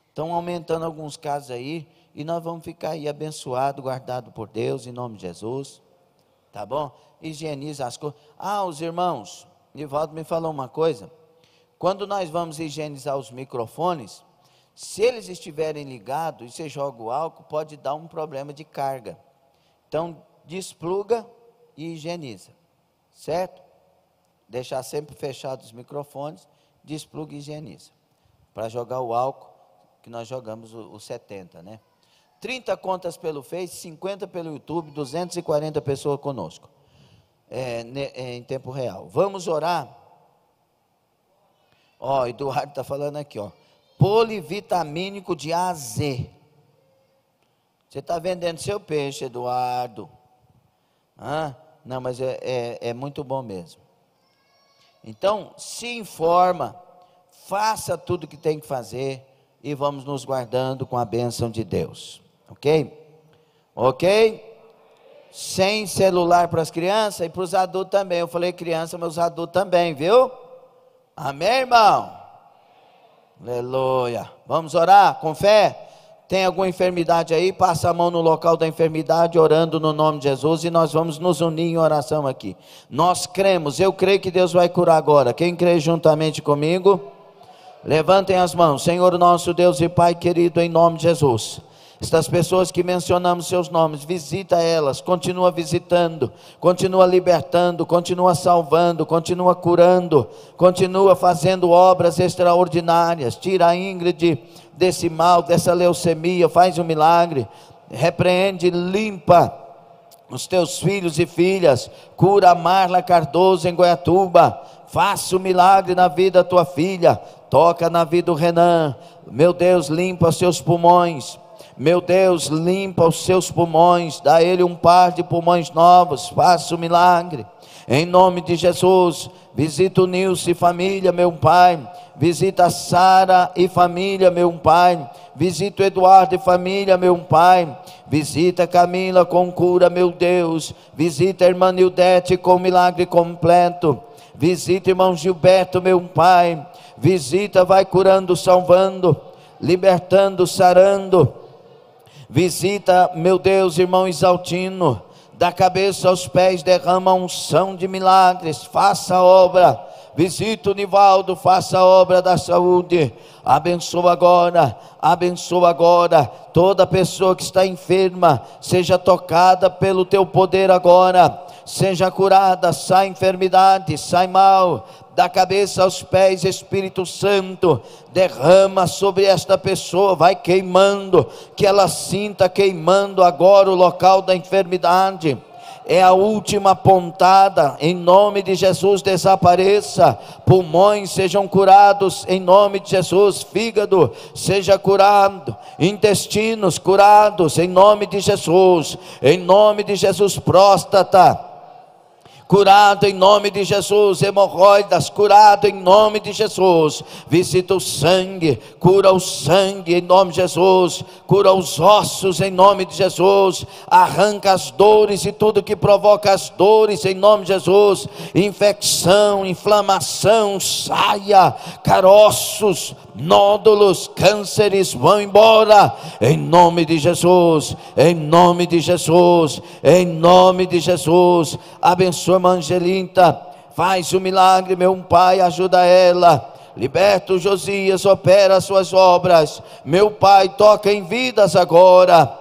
Estão aumentando alguns casos aí e nós vamos ficar aí abençoados, guardados por Deus, em nome de Jesus. Tá bom? Higieniza as coisas. Os irmãos, Nivaldo me falou uma coisa. Quando nós vamos higienizar os microfones, se eles estiverem ligados e você joga o álcool, pode dar um problema de carga. Então, despluga e higieniza. Certo? Deixar sempre fechados os microfones, despluga e higieniza. Para jogar o álcool, que nós jogamos o 70, né? 30 contas pelo Face, 50 pelo YouTube, 240 pessoas conosco. Em tempo real. Vamos orar. Eduardo está falando aqui, polivitamínico de A a Z. Você está vendendo seu peixe, Eduardo. Não, mas é muito bom mesmo. Então, se informa, faça tudo o que tem que fazer e vamos nos guardando com a bênção de Deus. Ok? Ok? Sem celular para as crianças e para os adultos também. Eu falei criança, mas os adultos também, viu? Amém, irmão? Aleluia. Vamos orar com fé? Tem alguma enfermidade aí? Passa a mão no local da enfermidade, orando no nome de Jesus, e nós vamos nos unir em oração aqui. Nós cremos, eu creio que Deus vai curar agora. Quem crê juntamente comigo? Levantem as mãos. Senhor nosso Deus e Pai querido, em nome de Jesus. Estas pessoas que mencionamos seus nomes, visita elas, continua visitando, continua libertando, continua salvando, continua curando, continua fazendo obras extraordinárias. Tira a Ingrid desse mal, dessa leucemia, faz um milagre, repreende, limpa os teus filhos e filhas, cura a Marla Cardoso em Goiatuba, faça um milagre na vida da tua filha, toca na vida do Renan, meu Deus, limpa os seus pulmões. Meu Deus, limpa os seus pulmões, dá a ele um par de pulmões novos, faça um milagre, em nome de Jesus. Visita o Nilce e família, meu Pai, visita a Sara e família, meu Pai, visita o Eduardo e família, meu Pai, visita a Camila com cura, meu Deus, visita a irmã Nildete com milagre completo, visita o irmão Gilberto, meu Pai, visita, vai curando, salvando, libertando, sarando. Visita, meu Deus, irmão Isaltino, da cabeça aos pés, derrama unção de milagres, faça a obra. Visita o Nivaldo, faça a obra da saúde, abençoa agora, toda pessoa que está enferma, seja tocada pelo teu poder agora, seja curada, sai enfermidade, sai mal, da cabeça aos pés, Espírito Santo, derrama sobre esta pessoa, vai queimando, que ela sinta queimando agora o local da enfermidade. é a última pontada, em nome de Jesus desapareça. Pulmões sejam curados, em nome de Jesus. Fígado seja curado, intestinos curados, em nome de Jesus. Em nome de Jesus. Próstata curado em nome de Jesus. Hemorroidas, curado em nome de Jesus. Visita o sangue, cura o sangue em nome de Jesus. Cura os ossos em nome de Jesus. Arranca as dores e tudo que provoca as dores em nome de Jesus. Infecção, inflamação, saia. Caroços, nódulos, cânceres vão embora em nome de Jesus. Em nome de Jesus. Em nome de Jesus. Abençoa irmã Angelinta, faz o milagre, meu Pai, ajuda ela. Liberta o Josias, opera as suas obras, meu Pai, toca em vidas agora.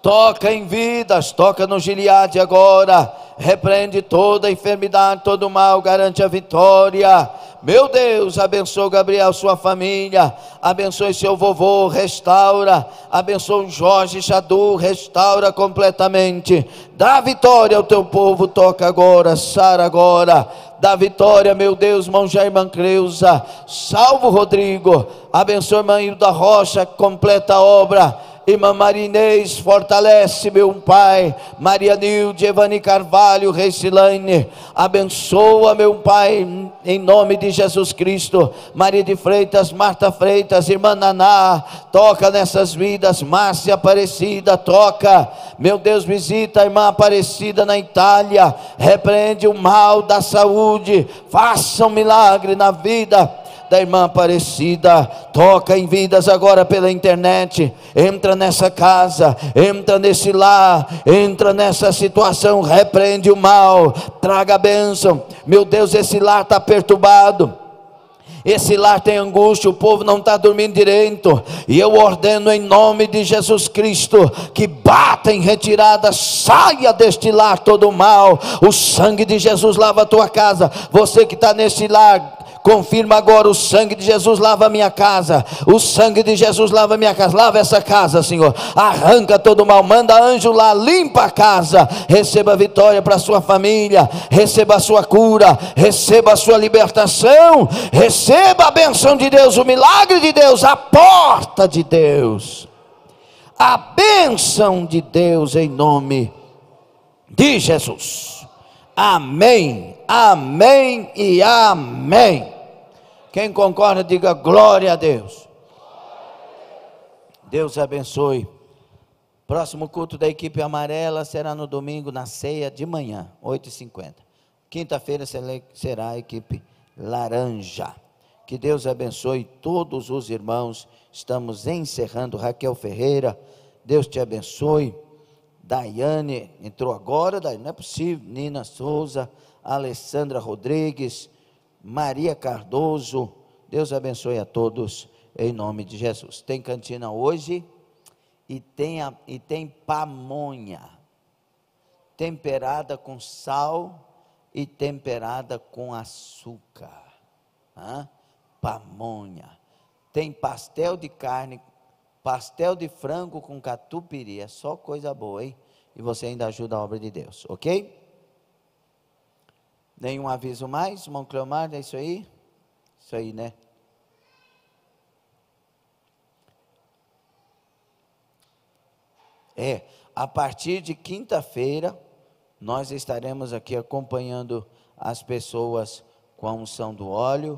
Toca em vidas, toca no Gileade agora. Repreende toda a enfermidade, todo o mal, garante a vitória. Meu Deus, abençoa Gabriel, sua família. Abençoe seu vovô, restaura. Abençoa o Jorge Chadu, restaura completamente. Dá vitória ao teu povo, toca agora, sara agora. Dá vitória, meu Deus, irmão Jair, irmã Creuza. Salva o Rodrigo. Abençoa irmã Hilda Rocha, completa a obra. Irmã Marinês, fortalece, meu Pai. Maria Nilde, Evani Carvalho, Reicilane, abençoa, meu Pai, em nome de Jesus Cristo. Maria de Freitas, Marta Freitas, irmã Naná, toca nessas vidas. Márcia Aparecida, toca, meu Deus, visita a irmã Aparecida na Itália, repreende o mal da saúde, faça um milagre na vida da irmã Aparecida. Toca em vidas agora pela internet. Entra nessa casa, entra nesse lar, entra nessa situação, repreende o mal, traga a bênção. Meu Deus, esse lar está perturbado, esse lar tem angústia, o povo não está dormindo direito, e eu ordeno em nome de Jesus Cristo, que bata em retirada, saia deste lar todo o mal. O sangue de Jesus lava a tua casa. Você que está nesse lar, confirma agora: o sangue de Jesus lava a minha casa, o sangue de Jesus lava a minha casa. Lava essa casa, Senhor, arranca todo o mal, manda anjo lá, limpa a casa. Receba a vitória para a sua família, receba a sua cura, receba a sua libertação, receba a benção de Deus, o milagre de Deus, a porta de Deus, a bênção de Deus, em nome de Jesus. Amém, amém e amém. Quem concorda, diga glória a Deus. Deus abençoe. Próximo culto da equipe amarela será no domingo, na ceia de manhã, 8h50. Quinta-feira será a equipe laranja. Que Deus abençoe todos os irmãos. Estamos encerrando. Raquel Ferreira, Deus te abençoe. Daiane entrou agora, Daiane, não é possível. Nina Souza, Alessandra Rodrigues, Maria Cardoso, Deus abençoe a todos, em nome de Jesus. Tem cantina hoje, e tem pamonha, temperada com sal e temperada com açúcar, pamonha. Tem pastel de carne, pastel de frango com catupiry, é só coisa boa, hein? E você ainda ajuda a obra de Deus, ok? Nenhum aviso mais, irmão Cleomar, é isso aí? Isso aí, né? A partir de quinta-feira, nós estaremos aqui acompanhando as pessoas com a unção do óleo.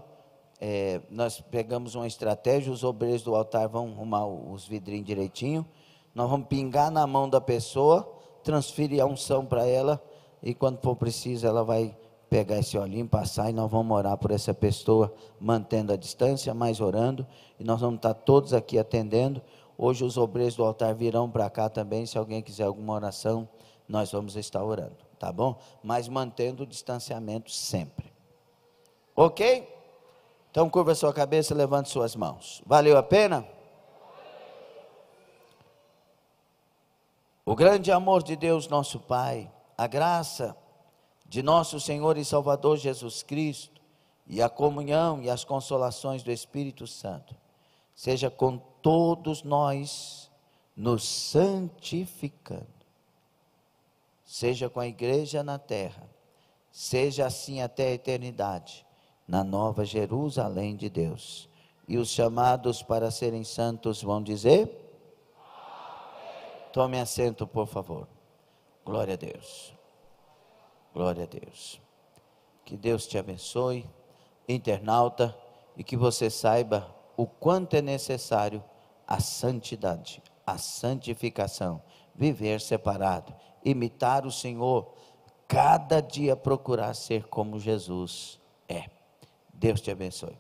Nós pegamos uma estratégia, os obreiros do altar vão arrumar os vidrinhos direitinho, nós vamos pingar na mão da pessoa, transferir a unção para ela, e quando for preciso, ela vai pegar esse olhinho, passar, e nós vamos orar por essa pessoa, mantendo a distância, mas orando, e nós vamos estar todos aqui atendendo. Hoje os obreiros do altar virão para cá também, se alguém quiser alguma oração, nós vamos estar orando, tá bom? Mas mantendo o distanciamento sempre, ok? Então curva sua cabeça, levante suas mãos. Valeu a pena? O grande amor de Deus nosso Pai, a graça de nosso Senhor e Salvador Jesus Cristo, e a comunhão e as consolações do Espírito Santo, seja com todos nós, nos santificando, seja com a igreja na terra, seja assim até a eternidade, na nova Jerusalém de Deus. E os chamados para serem santos vão dizer? Amém. Tome assento, por favor. Glória a Deus. Glória a Deus. Que Deus te abençoe, internauta, e que você saiba o quanto é necessário a santidade, a santificação, viver separado, imitar o Senhor, cada dia procurar ser como Jesus é. Deus te abençoe.